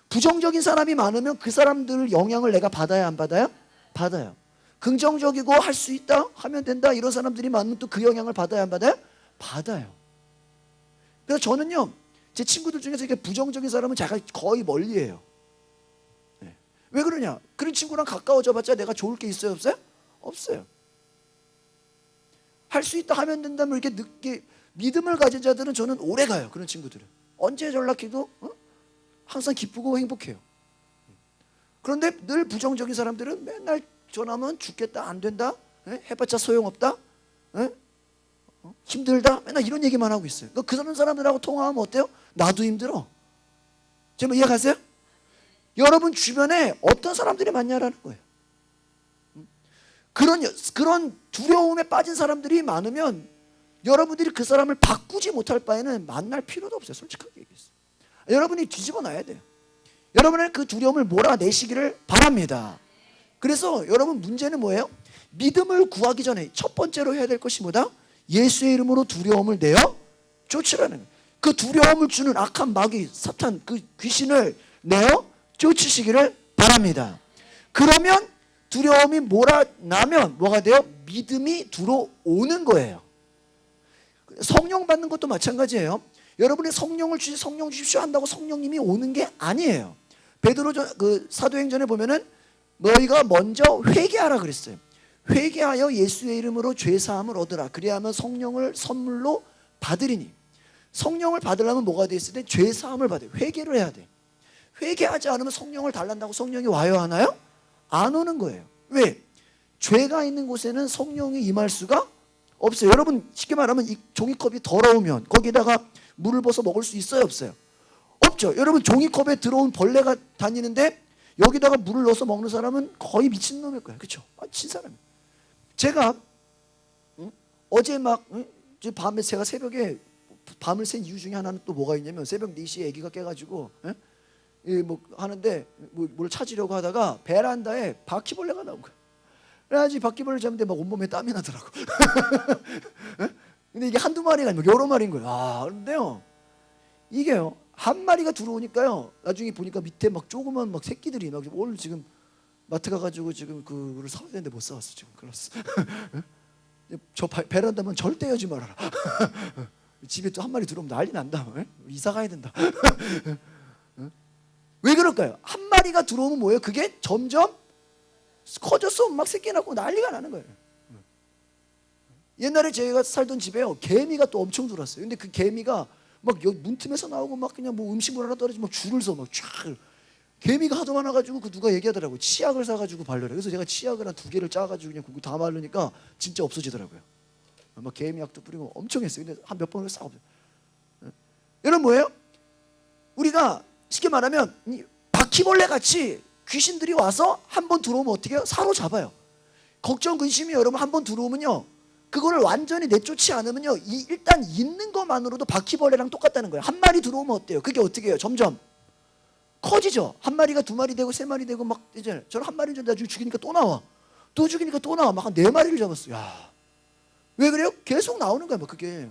부정적인 사람이 많으면 그 사람들 영향을 내가 받아야 안 받아요? 받아요. 긍정적이고 할 수 있다 하면 된다 이런 사람들이 많으면 또 그 영향을 받아야 안 받아요? 받아요. 그래서 저는요 제 친구들 중에서 이렇게 부정적인 사람은 제가 거의 멀리해요. 네. 왜 그러냐? 그런 친구랑 가까워져 봤자 내가 좋을 게 있어요? 없어요? 없어요. 할 수 있다 하면 된다면 이렇게 늦게 믿음을 가진 자들은 저는 오래 가요. 그런 친구들은 언제 연락해도 항상 기쁘고 행복해요. 그런데 늘 부정적인 사람들은 맨날 전화하면 죽겠다 안 된다 해봤자 소용없다 힘들다 맨날 이런 얘기만 하고 있어요. 그러니까 그런 사람들하고 통화하면 어때요? 나도 힘들어. 지금 이해가세요? 여러분 주변에 어떤 사람들이 많냐라는 거예요. 그런 두려움에 빠진 사람들이 많으면 여러분들이 그 사람을 바꾸지 못할 바에는 만날 필요도 없어요. 솔직하게 얘기했어요. 여러분이 뒤집어 놔야 돼요. 여러분의 그 두려움을 몰아내시기를 바랍니다. 그래서 여러분 문제는 뭐예요? 믿음을 구하기 전에 첫 번째로 해야 될 것이 뭐다? 예수의 이름으로 두려움을 내어 쫓으라는 거예요. 그 두려움을 주는 악한 마귀 사탄 그 귀신을 내어 쫓으시기를 바랍니다. 그러면 두려움이 몰아나면 뭐가 돼요? 믿음이 들어오는 거예요. 성령 받는 것도 마찬가지예요. 여러분이 성령을 성령 주십시오 한다고 성령님이 오는 게 아니에요. 베드로 그 사도행전에 보면은 너희가 먼저 회개하라 그랬어요. 회개하여 예수의 이름으로 죄 사함을 얻으라. 그리하면 성령을 선물로 받으리니. 성령을 받으려면 뭐가 돼 있을 때 죄 사함을 받아요. 회개를 해야 돼. 회개하지 않으면 성령을 달란다고 성령이 와요 하나요? 안 오는 거예요. 왜? 죄가 있는 곳에는 성령이 임할 수가 없어요. 여러분 쉽게 말하면 이 종이컵이 더러우면 거기다가 물을 부어서 먹을 수 있어요? 없어요? 없죠. 여러분 종이컵에 들어온 벌레가 다니는데 여기다가 물을 넣어서 먹는 사람은 거의 미친놈일 거예요. 그렇죠? 미친 사람. 제가 어제 막 밤에 제가 새벽에 밤을 샌 이유 중에 하나는 또 뭐가 있냐면 새벽 4시에 아기가 깨가지고 뭐 하는데 뭘 찾으려고 하다가 베란다에 바퀴벌레가 나온 거예요. 그래가지고 바퀴벌레 잡는데 막 온몸에 땀이 나더라고. 근데 이게 한두 마리가 아니고 여러 마리인 거예요. 그런데요 이게요 한 마리가 들어오니까요 나중에 보니까 밑에 막 조그만 막 새끼들이 막 오늘 지금 마트 가가지고 지금 그거를 사야 되는데 못 사왔어 지금. 클라스. 저 베란다면 절대 열지 말아라. 집에 또 한 마리 들어오면 난리 난다. 이사 가야 된다. 왜 그럴까요? 한 마리가 들어오면 뭐예요? 그게 점점 커져서 막 새끼 낳고 난리가 나는 거예요. 옛날에 제가 살던 집에요, 개미가 또 엄청 들어왔어요. 근데 그 개미가 막 여기 문틈에서 나오고 막 그냥 뭐 음식물 하나 떨어지면 막 줄을 서 막 쫙. 개미가 하도 많아가지고 그 누가 얘기하더라고요. 치약을 사가지고 발르래. 그래서 제가 치약을 한 2개를 짜가지고 그냥 그거 다 바르니까 진짜 없어지더라고요. 막 개미약도 뿌리고 엄청 했어요. 근데 한 몇 번을 싹 없어요. 여러분 뭐예요? 우리가 쉽게 말하면 바퀴벌레 같이 귀신들이 와서 한 번 들어오면 어떻게 해요? 사로잡아요. 걱정 근심이 여러분 한 번 들어오면요, 그거를 완전히 내쫓지 않으면요, 일단 있는 것만으로도 바퀴벌레랑 똑같다는 거예요. 한 마리 들어오면 어때요? 그게 어떻게 해요? 점점 커지죠. 한 마리가 2마리 되고 3마리 되고 막 이제 저는 한 마리 전에 나중에 죽이니까 또 나와. 또 죽이니까 또 나와. 막 한 4마리를 잡았어요. 야, 왜 그래요? 계속 나오는 거야. 막 그게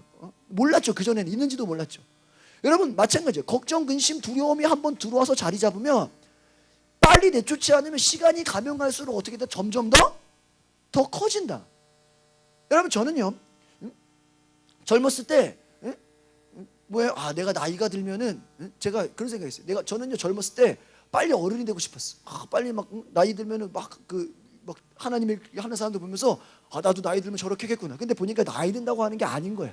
몰랐죠. 그 전에는 있는지도 몰랐죠. 여러분 마찬가지예요. 걱정, 근심, 두려움이 한번 들어와서 자리 잡으면 빨리 내쫓지 않으면 시간이 가면 갈수록 어떻게 돼? 점점 더 커진다. 여러분 저는요, 젊었을 때 뭐예요? 아, 내가 나이가 들면은, 제가 그런 생각이 있어요. 저는요 젊었을 때 빨리 어른이 되고 싶었어. 빨리 막 나이 들면은 막 하나님을 하는 사람들 보면서 아, 나도 나이 들면 저렇게 하겠구나. 근데 보니까 나이 든다고 하는 게 아닌 거예요.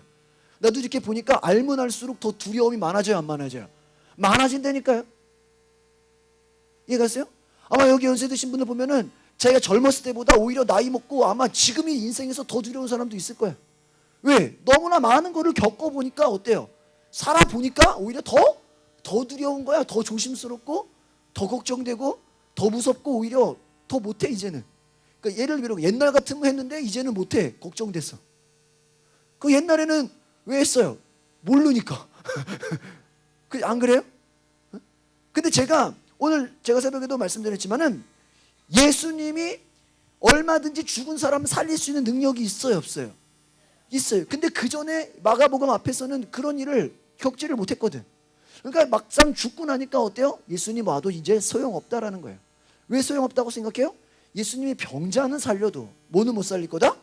나도 이렇게 보니까 알면 알수록 더 두려움이 많아져요, 안 많아져요? 많아진다니까요. 이해가세요? 아마 여기 연세 드신 분들 보면은 자기가 젊었을 때보다 오히려 나이 먹고 아마 지금이 인생에서 더 두려운 사람도 있을 거예요. 왜? 너무나 많은 거를 겪어보니까 어때요? 살아보니까 오히려 더 두려운 거야. 더 조심스럽고 더 걱정되고 더 무섭고 오히려 더 못해 이제는. 그러니까 예를 들어 옛날 같은 거 했는데 이제는 못해. 걱정됐어. 그 옛날에는 왜 했어요? 모르니까. 안 그래요? 근데 오늘 제가 새벽에도 말씀드렸지만은 예수님이 얼마든지 죽은 사람을 살릴 수 있는 능력이 있어요, 없어요? 있어요. 근데 그 전에 마가복음 앞에서는 그런 일을 겪지를 못했거든. 그러니까 막상 죽고 나니까 어때요? 예수님 와도 이제 소용없다라는 거예요. 왜 소용없다고 생각해요? 예수님이 병자는 살려도 뭐는 못 살릴 거다?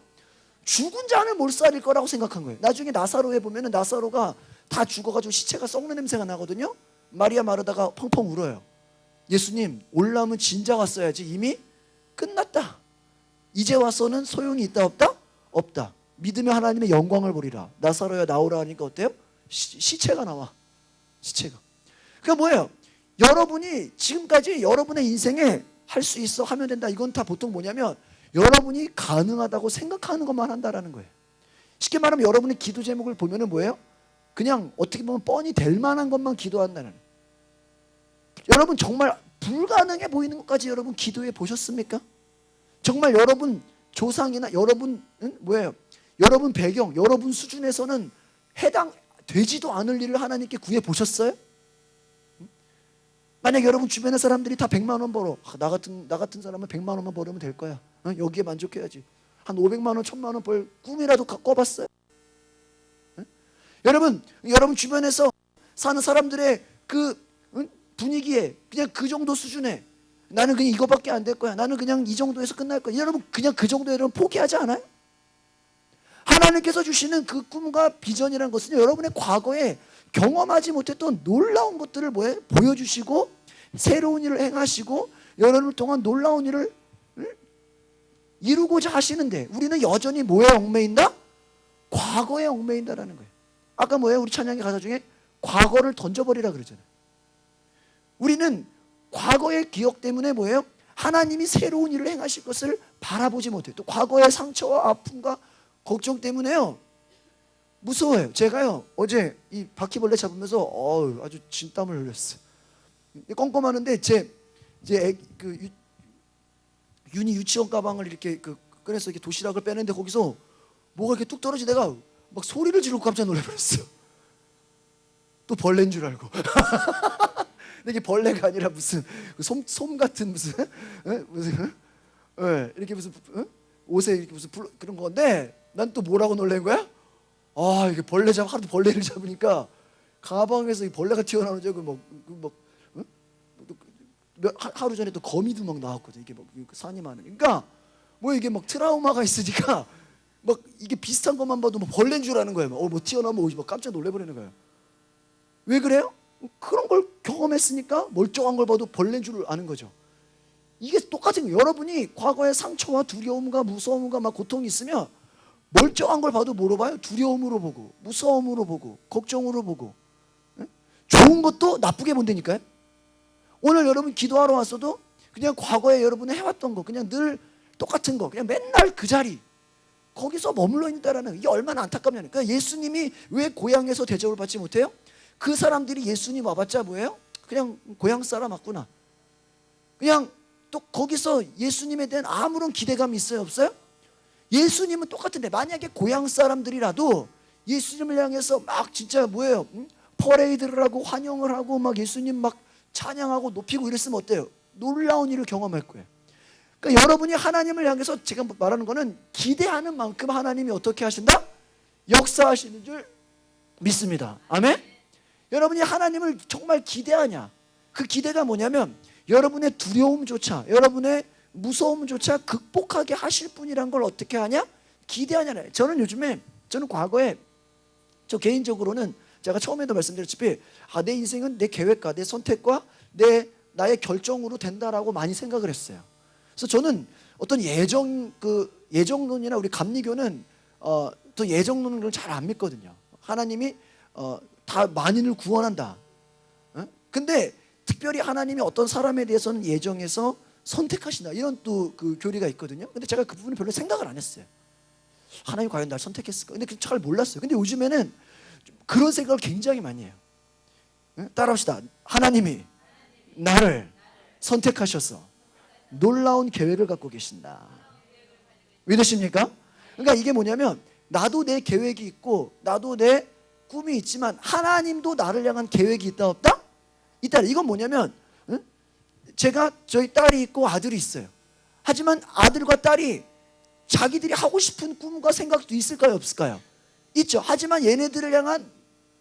죽은 자는 못 살릴 거라고 생각한 거예요. 나중에 나사로에 보면은 나사로가 다 죽어가지고 시체가 썩는 냄새가 나거든요. 마리아 마르다가 펑펑 울어요. 예수님, 올라오면 진작 왔어야지. 이미 끝났다. 이제 와서는 소용이 있다 없다? 없다. 믿으면 하나님의 영광을 보리라. 나사로야 나오라 하니까 어때요? 시체가 나와. 시체가. 그러니까 뭐예요? 여러분이 지금까지 여러분의 인생에 할 수 있어 하면 된다. 이건 다 보통 뭐냐면 여러분이 가능하다고 생각하는 것만 한다라는 거예요. 쉽게 말하면 여러분의 기도 제목을 보면은 뭐예요? 그냥 어떻게 보면 뻔히 될 만한 것만 기도한다는. 여러분 정말 불가능해 보이는 것까지 여러분 기도해 보셨습니까? 정말 여러분 조상이나 여러분 뭐예요? 여러분 배경, 여러분 수준에서는 해당되지도 않을 일을 하나님께 구해 보셨어요? 만약 여러분 주변의 사람들이 다 100만 원 벌어. 나 같은 사람은 100만 원만 벌으면 될 거야. 여기에 만족해야지. 한 500만 원, 1000만 원 벌 꿈이라도 꿔봤어요? 여러분 주변에서 사는 사람들의 그 분위기에 그냥 그 정도 수준에 나는 그냥 이거밖에 안 될 거야. 나는 그냥 이 정도에서 끝날 거야. 여러분 그냥 그 정도에 여러분 포기하지 않아요? 하나님께서 주시는 그 꿈과 비전이라는 것은 여러분의 과거에 경험하지 못했던 놀라운 것들을 보여주시고 새로운 일을 행하시고 여러분을 통한 놀라운 일을 이루고자 하시는데 우리는 여전히 뭐에 얽매인다? 과거에 얽매인다라는 거예요. 아까 우리 찬양의 가사 중에 과거를 던져버리라 그러잖아요. 우리는 과거의 기억 때문에 하나님이 새로운 일을 행하실 것을 바라보지 못해요. 또 과거의 상처와 아픔과 걱정 때문에요. 무서워요. 제가요 어제 이 바퀴벌레 잡으면서 아주 진땀을 흘렸어요. 껌껌하는데 윤희 유치원 가방을 이렇게 꺼내서 이렇게 도시락을 빼는데 거기서 뭐가 이렇게 뚝 떨어지다가 막 소리를 지르고 깜짝 놀라버렸어요. 또 벌레인 줄 알고. 근데 이게 벌레가 아니라 무슨 솜 같은 무슨 이렇게 무슨 옷에 이렇게 무슨 그런 건데 난 또 뭐라고 놀란 거야? 이게 하도 벌레를 잡으니까 가방에서 이 벌레가 튀어나오는 하루 전에 또 거미도 막 나왔거든. 이게 산이 많은. 그러니까 이게 트라우마가 있으니까 이게 비슷한 것만 봐도 벌레인 줄 아는 거예요. 뭐 튀어나오면 막 깜짝 놀래버리는 거예요. 왜 그래요? 그런 걸 경험했으니까 멀쩡한 걸 봐도 벌레인 줄 아는 거죠. 이게 똑같은 거예요. 여러분이 과거에 상처와 두려움과 무서움과 막 고통이 있으면 멀쩡한 걸 봐도 뭐로 봐요? 두려움으로 보고, 무서움으로 보고, 걱정으로 보고. 좋은 것도 나쁘게 본다니까요. 오늘 여러분 기도하러 왔어도 그냥 과거에 여러분이 해왔던 거, 그냥 늘 똑같은 거, 그냥 맨날 그 자리, 거기서 머물러 있다라는, 이게 얼마나 안타깝냐면, 그러니까 예수님이 왜 고향에서 대접을 받지 못해요? 그 사람들이 예수님 와봤자 뭐예요? 그냥 고향 사람 맞구나. 그냥 또 거기서 예수님에 대한 아무런 기대감이 있어요, 없어요? 예수님은 똑같은데, 만약에 고향 사람들이라도 예수님을 향해서 막 진짜 뭐예요? 퍼레이드를 하고 환영을 하고 막 예수님 막 찬양하고 높이고 이랬으면 어때요? 놀라운 일을 경험할 거예요. 그러니까 여러분이 하나님을 향해서, 제가 말하는 거는 기대하는 만큼 하나님이 어떻게 하신다? 역사하시는 줄 믿습니다. 아멘? 여러분이 하나님을 정말 기대하냐? 그 기대가 뭐냐면 여러분의 두려움조차, 여러분의 무서움조차 극복하게 하실 분이란 걸 어떻게 하냐? 기대하냐. 저는 과거에, 저 개인적으로는 제가 처음에도 말씀드렸다시피 내 인생은 내 계획과 내 선택과 나의 결정으로 된다라고 많이 생각을 했어요. 그래서 저는 어떤 예정론이나 우리 감리교는 또 예정론을 잘 안 믿거든요. 하나님이 다 만인을 구원한다. 근데 특별히 하나님이 어떤 사람에 대해서는 예정해서 선택하신다, 이런 또 그 교리가 있거든요. 근데 제가 그 부분을 별로 생각을 안 했어요. 하나님이 과연 날 선택했을까? 근데 잘 몰랐어요. 근데 요즘에는 그런 생각을 굉장히 많이 해요. 따라합시다. 하나님이 나를 선택하셔서 놀라운 계획을 갖고 계신다. 믿으십니까? 그러니까 이게 뭐냐면, 나도 내 계획이 있고 나도 내 꿈이 있지만 하나님도 나를 향한 계획이 있다 없다? 있다. 이건 뭐냐면, 저희 딸이 있고 아들이 있어요. 하지만 아들과 딸이 자기들이 하고 싶은 꿈과 생각도 있을까요, 없을까요? 있죠. 하지만 얘네들을 향한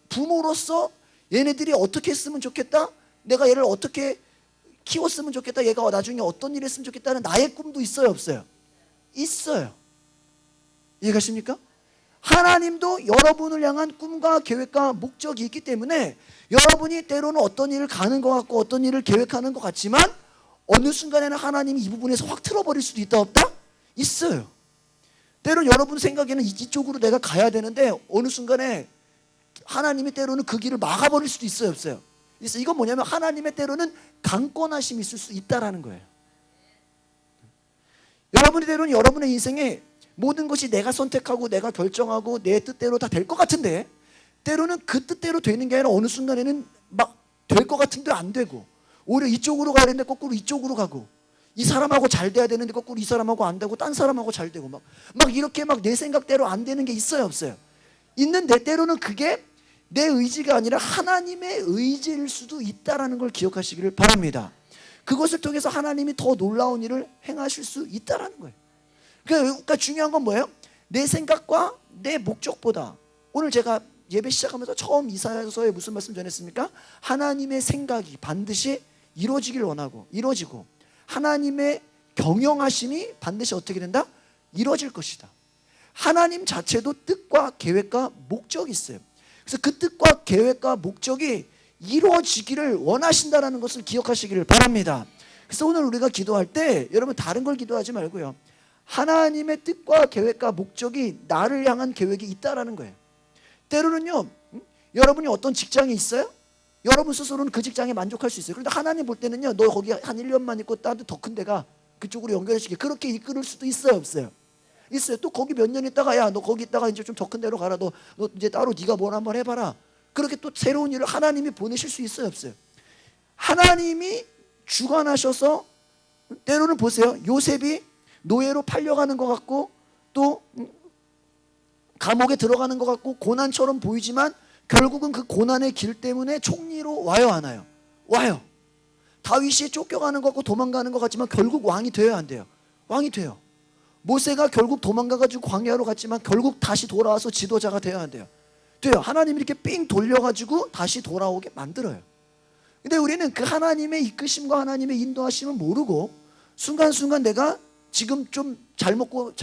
부모로서 얘네들이 어떻게 했으면 좋겠다, 내가 얘를 어떻게 키웠으면 좋겠다, 얘가 나중에 어떤 일을 했으면 좋겠다는 나의 꿈도 있어요, 없어요? 있어요. 이해가십니까? 하나님도 여러분을 향한 꿈과 계획과 목적이 있기 때문에 여러분이 때로는 어떤 일을 가는 것 같고 어떤 일을 계획하는 것 같지만 어느 순간에는 하나님이 이 부분에서 확 틀어버릴 수도 있다 없다? 있어요. 때로는 여러분 생각에는 이쪽으로 내가 가야 되는데 어느 순간에 하나님이 때로는 그 길을 막아버릴 수도 있어요, 없어요? 그래서 이건 뭐냐면 하나님의 때로는 강권하심이 있을 수 있다라는 거예요. 여러분이 때로는 여러분의 인생에 모든 것이 내가 선택하고 내가 결정하고 내 뜻대로 다 될 것 같은데, 때로는 그 뜻대로 되는 게 아니라 어느 순간에는 막 될 것 같은데 안 되고, 오히려 이쪽으로 가야 되는데 거꾸로 이쪽으로 가고, 이 사람하고 잘 돼야 되는데 거꾸로 이 사람하고 안 되고 딴 사람하고 잘 되고, 막 이렇게 막 내 생각대로 안 되는 게 있어요, 없어요? 있는데 때로는 그게 내 의지가 아니라 하나님의 의지일 수도 있다라는 걸 기억하시기를 바랍니다. 그것을 통해서 하나님이 더 놀라운 일을 행하실 수 있다라는 거예요. 그러니까 중요한 건 뭐예요? 내 생각과 내 목적보다, 오늘 제가 예배 시작하면서 처음 이사야서에 무슨 말씀 전했습니까? 하나님의 생각이 반드시 이루어지길 원하고 이루어지고, 하나님의 경영하심이 반드시 어떻게 된다? 이루어질 것이다. 하나님 자체도 뜻과 계획과 목적이 있어요. 그래서 그 뜻과 계획과 목적이 이루어지기를 원하신다는 것을 기억하시기를 바랍니다. 그래서 오늘 우리가 기도할 때 여러분 다른 걸 기도하지 말고요, 하나님의 뜻과 계획과 목적이 나를 향한 계획이 있다라는 거예요. 때로는요, 여러분이 어떤 직장에 있어요? 여러분 스스로는 그 직장에 만족할 수 있어요. 그런데 하나님 볼 때는요, 너 거기 한 1년만 있고 다른 더 큰 데가 그쪽으로 연결해주게, 그렇게 이끌을 수도 있어요, 없어요? 있어요. 또 거기 몇 년 있다가 야, 너 거기 있다가 이제 좀 더 큰 데로 가라. 너 이제 따로 네가 뭘 한번 해봐라. 그렇게 또 새로운 일을 하나님이 보내실 수 있어요, 없어요? 하나님이 주관하셔서, 때로는 보세요, 요셉이 노예로 팔려가는 것 같고 또 감옥에 들어가는 것 같고 고난처럼 보이지만 결국은 그 고난의 길 때문에 총리로 와요, 안 와요? 와요. 다윗이 쫓겨가는 것 같고 도망가는 것 같지만 결국 왕이 돼요, 안 돼요? 왕이 돼요. 모세가 결국 도망가가지고 광야로 갔지만 결국 다시 돌아와서 지도자가 돼야 안 돼요? 돼요. 하나님이 이렇게 삥 돌려가지고 다시 돌아오게 만들어요. 근데 우리는 그 하나님의 이끄심과 하나님의 인도하심을 모르고 순간순간 내가 지금 좀 잘 먹고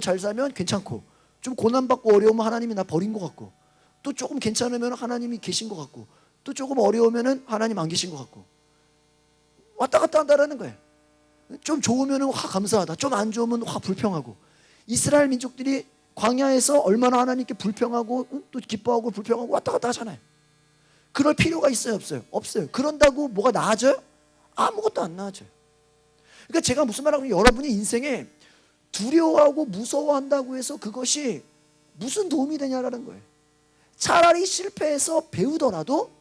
잘 살면 괜찮고, 좀 고난받고 어려우면 하나님이 나 버린 것 같고, 또 조금 괜찮으면 하나님이 계신 것 같고, 또 조금 어려우면은 하나님 안 계신 것 같고 왔다 갔다 한다라는 거예요. 좀 좋으면은 화 감사하다, 좀 안 좋으면 화 불평하고. 이스라엘 민족들이 광야에서 얼마나 하나님께 불평하고 또 기뻐하고 불평하고 왔다 갔다 하잖아요. 그럴 필요가 있어요, 없어요? 없어요. 그런다고 뭐가 나아져요? 아무것도 안 나아져요. 그러니까 제가 무슨 말하냐면, 여러분이 인생에 두려워하고 무서워한다고 해서 그것이 무슨 도움이 되냐라는 거예요. 차라리 실패해서 배우더라도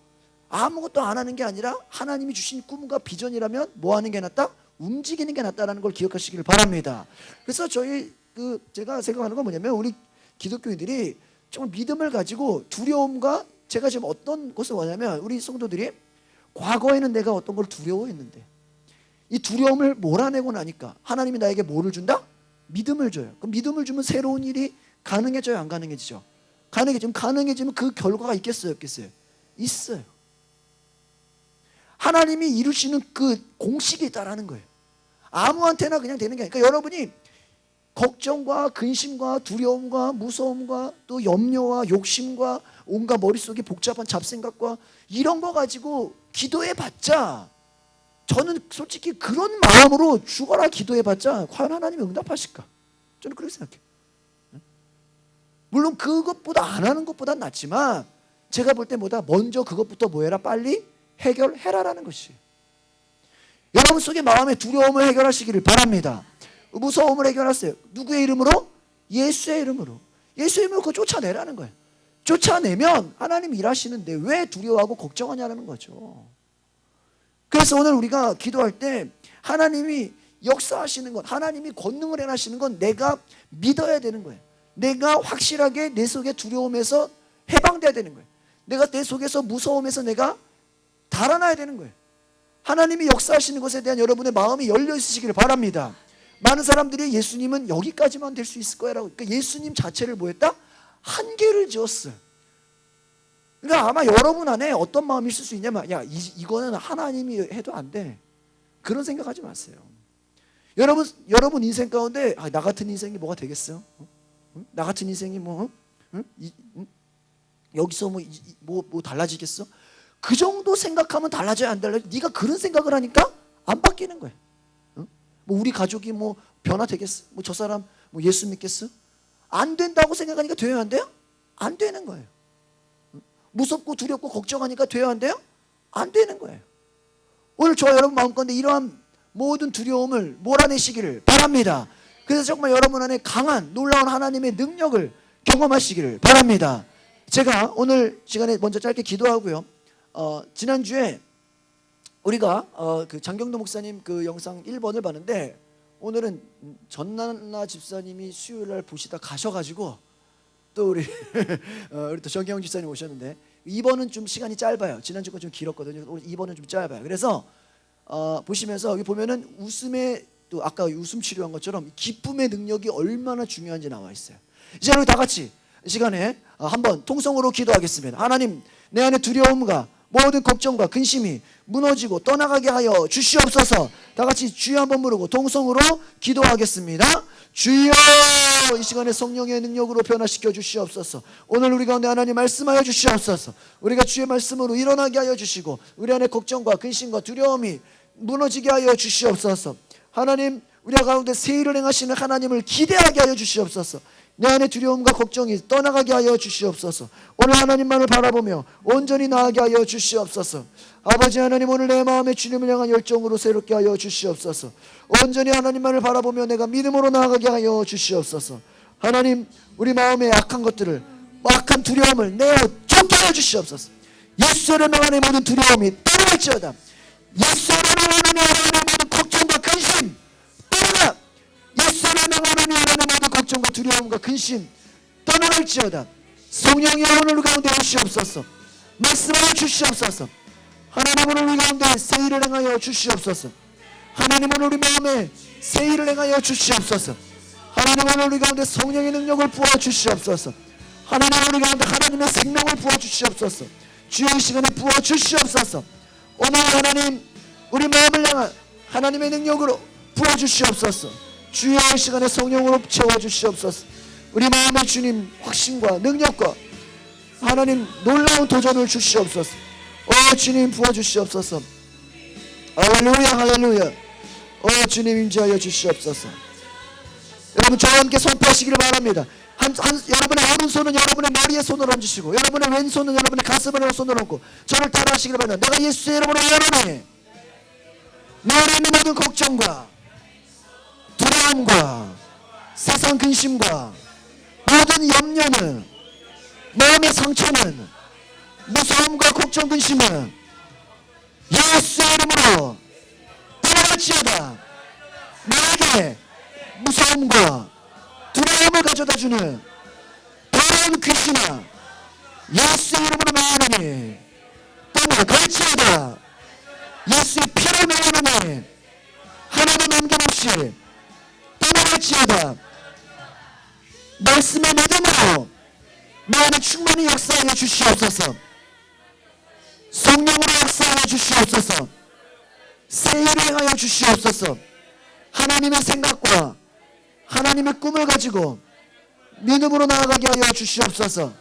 아무것도 안 하는 게 아니라 하나님이 주신 꿈과 비전이라면 뭐 하는 게 낫다? 움직이는 게 낫다라는 걸 기억하시길 바랍니다. 그래서 제가 생각하는 건 뭐냐면, 우리 기독교인들이 정말 믿음을 가지고 두려움과, 제가 지금 어떤 것을 원하냐면, 우리 성도들이 과거에는 내가 어떤 걸 두려워했는데 이 두려움을 몰아내고 나니까 하나님이 나에게 뭐를 준다? 믿음을 줘요. 그럼 믿음을 주면 새로운 일이 가능해져요, 안 가능해지죠? 가능해지면 그 결과가 있겠어요, 없겠어요? 있어요. 하나님이 이루시는 그 공식이 있다라는 거예요. 아무한테나 그냥 되는 게 아니라. 그러니까 여러분이 걱정과 근심과 두려움과 무서움과 또 염려와 욕심과 온갖 머릿속에 복잡한 잡생각과 이런 거 가지고 기도해봤자, 저는 솔직히 그런 마음으로 죽어라 기도해봤자 과연 하나님이 응답하실까? 저는 그렇게 생각해요. 물론 그것보다 안 하는 것보단 낫지만, 제가 볼 때 먼저 그것부터 뭐해라? 빨리 해결해라라는 것이. 여러분 속의 마음의 두려움을 해결하시기를 바랍니다. 무서움을 해결하세요. 누구의 이름으로? 예수의 이름으로. 예수의 이름으로 그거 쫓아내라는 거예요. 쫓아내면 하나님 일하시는데 왜 두려워하고 걱정하냐는 거죠. 그래서 오늘 우리가 기도할 때 하나님이 역사하시는 것, 하나님이 권능을 행하시는 건 내가 믿어야 되는 거예요. 내가 확실하게 내 속의 두려움에서 해방돼야 되는 거예요. 내가 내 속에서 무서움에서 내가 달아나야 되는 거예요. 하나님이 역사하시는 것에 대한 여러분의 마음이 열려 있으시기를 바랍니다. 많은 사람들이 예수님은 여기까지만 될 수 있을 거야라고. 그러니까 예수님 자체를 뭐 했다? 한계를 지었어요. 그러니까 아마 여러분 안에 어떤 마음이 있을 수 있냐면, 야, 이거는 하나님이 해도 안 돼, 그런 생각하지 마세요. 여러분 인생 가운데 나 같은 인생이 뭐가 되겠어? 나 같은 인생이 여기서 뭐 달라지겠어? 그 정도 생각하면 달라져야 안 달라져. 네가 그런 생각을 하니까 안 바뀌는 거예요. 뭐 우리 가족이 뭐 변화되겠어? 뭐 저 사람 뭐 예수 믿겠어? 안 된다고 생각하니까 돼요, 안 돼요? 안 되는 거예요. 무섭고 두렵고 걱정하니까 돼요, 안 돼요? 안 되는 거예요. 오늘 저와 여러분 마음 가운데 이러한 모든 두려움을 몰아내시기를 바랍니다. 그래서 정말 여러분 안에 강한 놀라운 하나님의 능력을 경험하시기를 바랍니다. 제가 오늘 시간에 먼저 짧게 기도하고요. 지난주에 우리가 그 장경도 목사님 그 영상 1번을 봤는데, 오늘은 전나나 집사님이 수요일날 보시다 가셔가지고 또 우리 또 정경 집사님 오셨는데, 2번은 좀 시간이 짧아요. 지난주 거 좀 길었거든요. 오늘 2번은 좀 짧아요. 그래서 보시면서 여기 보면은 웃음의, 또 아까 웃음 치료한 것처럼 기쁨의 능력이 얼마나 중요한지 나와 있어요. 이제 우리 다 같이 이 시간에 한번 통성으로 기도하겠습니다. 하나님, 내 안에 두려움과 모든 걱정과 근심이 무너지고 떠나가게 하여 주시옵소서. 다 같이 주여 한번 부르고 통성으로 기도하겠습니다. 주여, 이 시간에 성령의 능력으로 변화시켜 주시옵소서. 오늘 우리 가운데 하나님 말씀하여 주시옵소서. 우리가 주의 말씀으로 일어나게 하여 주시고, 우리 안에 걱정과 근심과 두려움이 무너지게 하여 주시옵소서. 하나님, 우리 가운데 새 일을 행하시는 하나님을 기대하게 하여 주시옵소서. 내 안에 두려움과 걱정이 떠나가게 하여 주시옵소서. 오늘 하나님만을 바라보며 온전히 나아가게 하여 주시옵소서. 아버지 하나님, 오늘 내 마음에 주님을 향한 열정으로 새롭게 하여 주시옵소서. 온전히 하나님만을 바라보며 내가 믿음으로 나아가게 하여 주시옵소서. 하나님, 우리 마음에 악한 것들을, 악한 두려움을 내어 쫓겨내 주시옵소서. 예수의 명 안에 모든 두려움이 떠날지어다. 예수의 명 안에 모든 걱정과 근심 떠나. 예수의 명 안에 모든 걱정과 두려움과 근심 떠나갈지어다. 성령이 오늘 우리 가운데 오시옵소서. 말씀하여 주시옵소서. 하나님, 오늘 우리 가운데 새 일을 행하여 주시옵소서. 하나님, 오늘 우리 마음에 새 일을 행하여 주시옵소서. 하나님, 오늘 우리 가운데 성령의 능력을 부어 주시옵소서. 하나님, 우리 가운데 하나님의 생명을 부어 주시옵소서. 주의 시간에 부어 주시옵소서. 오늘 하나님, 우리 마음을 향한 하나님의 능력으로 부어 주시옵소서. 주의 시간에 성령으로 채워 주시옵소서. 우리 마음의 주님 확신과 능력과 하나님 놀라운 도전을 주시옵소서. 주님 부어주시옵소서. 할렐루야 할렐루야. 주님 임재하여 주시옵소서. 여러분 저와 함께 선포하시기를 바랍니다. 여러분의 오른손은 여러분의 머리에 손을 얹으시고 여러분의 왼손은 여러분의 가슴에 손을 얹고 저를 따라하시기를 바랍니다. 내가 예수의 이름으로 예언하니 내 안에 있는 모든 걱정과 두려움과 세상 근심과 모든 염려는, 마음의 상처는, 무서움과 걱정 근심은 예수의 이름으로 떠나갈지어다. 나에게 무서움과 두려움을 가져다주는 더러운 귀신아, 예수의 이름으로 명하노니 떠나갈지어다. 예수의 피로 명하노니 하나도 남김없이 떠나갈지어다. 말씀의 믿음으로 내 안에 충만히 역사하여 주시옵소서. 성령으로 역사하여 주시옵소서. 새 일을 행하여 주시옵소서. 하나님의 생각과 하나님의 꿈을 가지고 믿음으로 나아가게 하여 주시옵소서.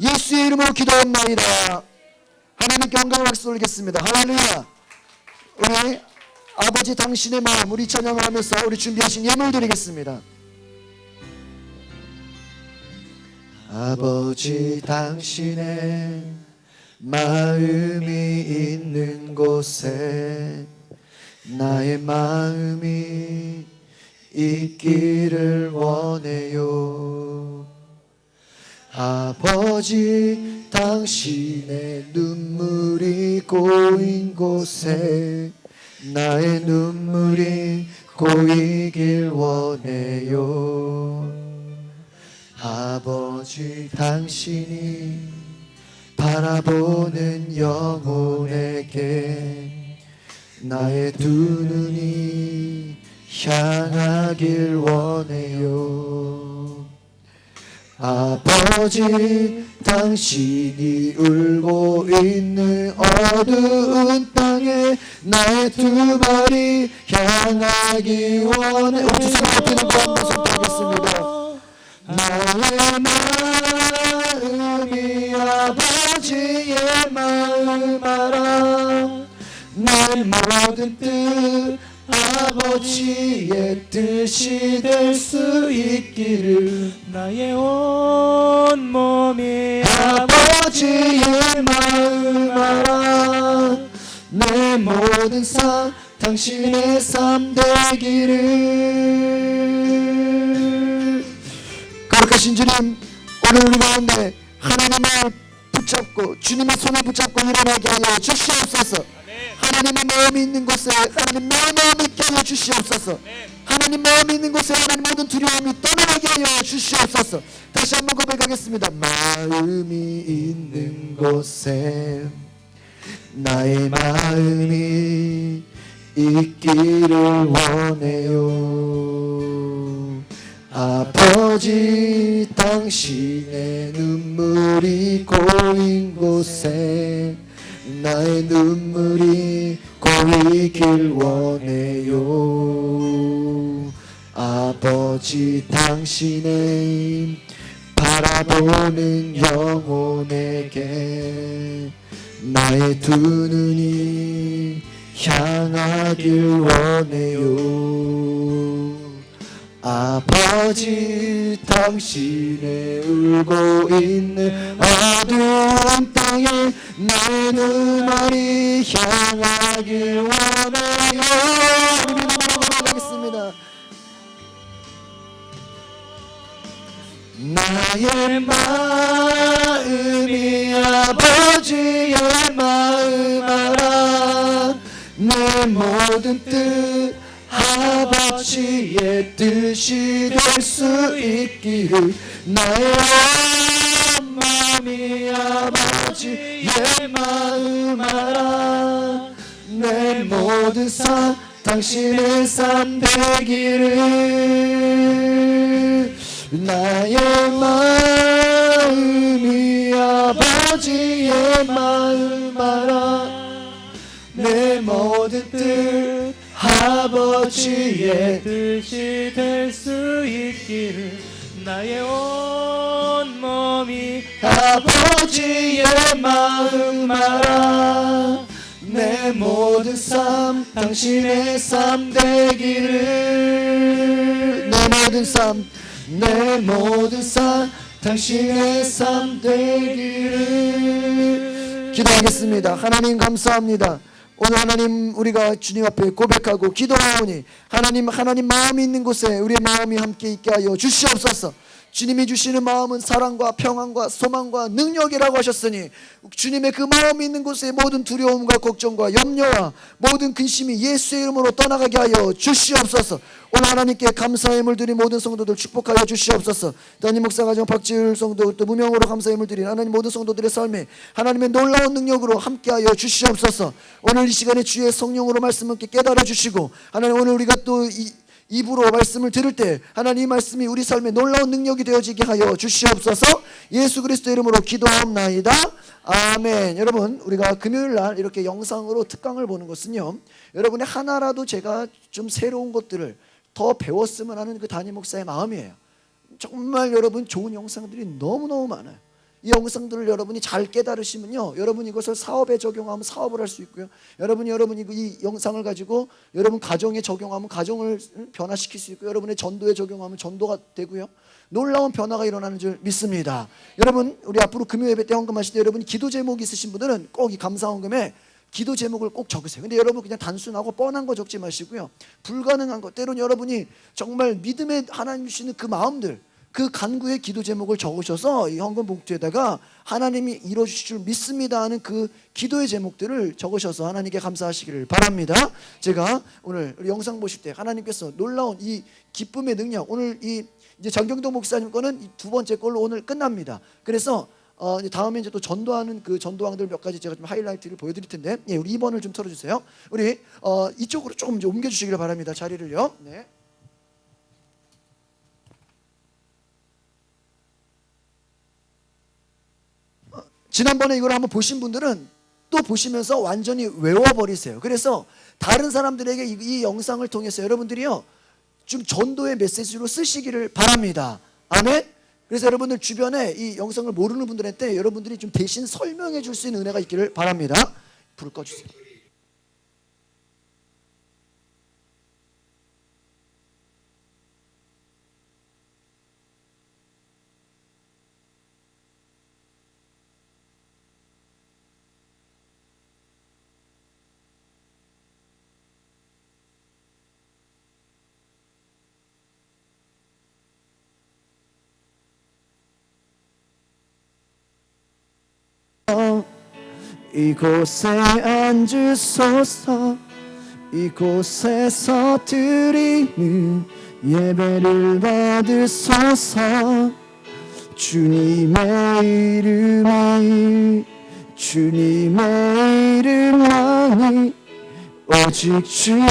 예수의 이름으로 기도했나이다. 하나님께 영광을 박수 올리겠습니다. 할렐루야. 우리 아버지 당신의 마음, 우리 찬양을 하면서 우리 준비하신 예물 드리겠습니다. 아버지 당신의 마음이 있는 곳에 나의 마음이 있기를 원해요. 아버지 당신의 눈물이 고인 곳에 나의 눈물이 고이길 원해요. 아버지 당신이 바라보는 영혼에게 나의 두 눈이 향하길 원해요. 아버지 당신이 울고 있는 어두운 땅에 나의 두 발이 향하기 원해. 우리 두 손을 높이는 거 한번 선포하겠습니다. 나의 마음이 아버지의 마음 알아. 내 모든 뜻 아버지의 뜻이 될 수 있기를. 나의 온 몸이 아버지의 마음 알아. 내 모든 삶 당신의 삶 되기를. 거룩하신 주님, 오늘 우리 가운데 하나님을 붙잡고 주님의 손을 붙잡고 일어나게 하여 주시옵소서. 하나님의 마음이 있는 곳에 하나님 내 마음이 있게 하여 주시옵소서. 하나님 마음이 있는 곳에 하나님 모든 두려움이 떠나게 하여 주시옵소서. 다시 한번 고백하겠습니다. 마음이 있는 곳에 나의 마음이 있기를 원해요. 아버지 당신의 눈물이 고인 곳에 나의 눈물이 고이길 원해요. 아버지 당신의 바라보는 영혼에게 나의 두 눈이 향하길 원해요. 아버지 당신의 울고 있는 어두운 땅에 내 눈알이 향하길 원해요. 우리 고백하겠습니다. 나의 마음이 아버지의 마음 알아. 내 모든 뜻 아버지의 뜻이 될 수 있기를. 나의 온 마음이 아버지의 마음 알아. 내 모든 삶 당신의 삶 되기를. 나의 마음이 아버지의 마음 알아. 내 모든 뜻 아버지의 뜻이 될 수 있기를. 나의 온 몸 몸이 아버지의 마음 알아. 내 모든 삶 당신의 삶 되기를. 내 모든 삶 당신의 삶 되기를. 기도하겠습니다. 하나님 감사합니다. 오늘 하나님 우리가 주님 앞에 고백하고 기도하오니 하나님 마음이 있는 곳에 우리의 마음이 함께 있게 하여 주시옵소서. 주님이 주시는 마음은 사랑과 평안과 소망과 능력이라고 하셨으니 주님의 그 마음이 있는 곳에 모든 두려움과 걱정과 염려와 모든 근심이 예수의 이름으로 떠나가게 하여 주시옵소서. 오늘 하나님께 감사의 힘을 드린 모든 성도들 축복하여 주시옵소서. 담임 목사 가정 박지율 성도 또 무명으로 감사의 힘을 드린 하나님 모든 성도들의 삶에 하나님의 놀라운 능력으로 함께하여 주시옵소서. 오늘 이 시간에 주의 성령으로 말씀을 깨달아 주시고 하나님 오늘 우리가 또 입으로 말씀을 들을 때 하나님 이 말씀이 우리 삶에 놀라운 능력이 되어지게 하여 주시옵소서. 예수 그리스도 이름으로 기도하옵나이다. 아멘. 여러분 우리가 금요일날 이렇게 영상으로 특강을 보는 것은요, 여러분의 하나라도 제가 좀 새로운 것들을 더 배웠으면 하는 그 담임 목사의 마음이에요. 정말 여러분 좋은 영상들이 너무너무 많아요. 이 영상들을 여러분이 잘 깨달으시면요, 여러분이 이것을 사업에 적용하면 사업을 할 수 있고요, 여러분이 이 영상을 가지고 여러분 가정에 적용하면 가정을 변화시킬 수 있고, 여러분의 전도에 적용하면 전도가 되고요, 놀라운 변화가 일어나는 줄 믿습니다. 여러분 우리 앞으로 금요 예배 때 헌금하실 때 여러분이 기도 제목이 있으신 분들은 꼭 이 감사 헌금에 기도 제목을 꼭 적으세요. 근데 여러분 그냥 단순하고 뻔한 거 적지 마시고요, 불가능한 것, 때로는 여러분이 정말 믿음에 하나님 주시는 그 마음들, 그 간구의 기도 제목을 적으셔서 이 헌금 봉투에다가 하나님이 이루어주실 줄 믿습니다 하는 그 기도의 제목들을 적으셔서 하나님께 감사하시기를 바랍니다. 제가 오늘 우리 영상 보실 때 하나님께서 놀라운 이 기쁨의 능력, 오늘 이제 장경동 목사님 거는 이 두 번째 걸로 오늘 끝납니다. 그래서 다음에 이제 또 전도하는 그 전도왕들 몇 가지 제가 좀 하이라이트를 보여드릴 텐데, 예, 우리 2번을 좀 틀어주세요. 우리 이쪽으로 조금 이제 옮겨주시기를 바랍니다. 자리를요. 네. 지난번에 이걸 한번 보신 분들은 또 보시면서 완전히 외워버리세요. 그래서 다른 사람들에게 이 영상을 통해서 여러분들이요 좀 전도의 메시지로 쓰시기를 바랍니다. 아멘. 그래서 여러분들 주변에 이 영상을 모르는 분들한테 여러분들이 좀 대신 설명해 줄 수 있는 은혜가 있기를 바랍니다. 불을 꺼주세요. 이곳에 앉으소서. 이곳에서 드리는 예배를 받으소서. 주님의 이름만이 오직 주의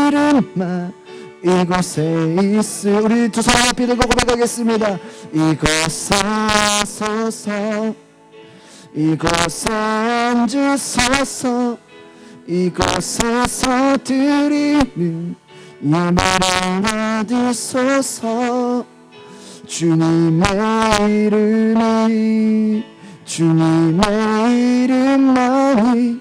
이름만 이곳에 있으. 우리 두 손 앞에 들고 고백하겠습니다. 이곳에 서서 이곳에 앉으소서. 이곳에서 드리는 예배를 받으소서. 주님의 이름만이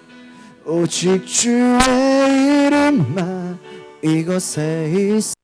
오직 주의 이름만 이곳에 있어.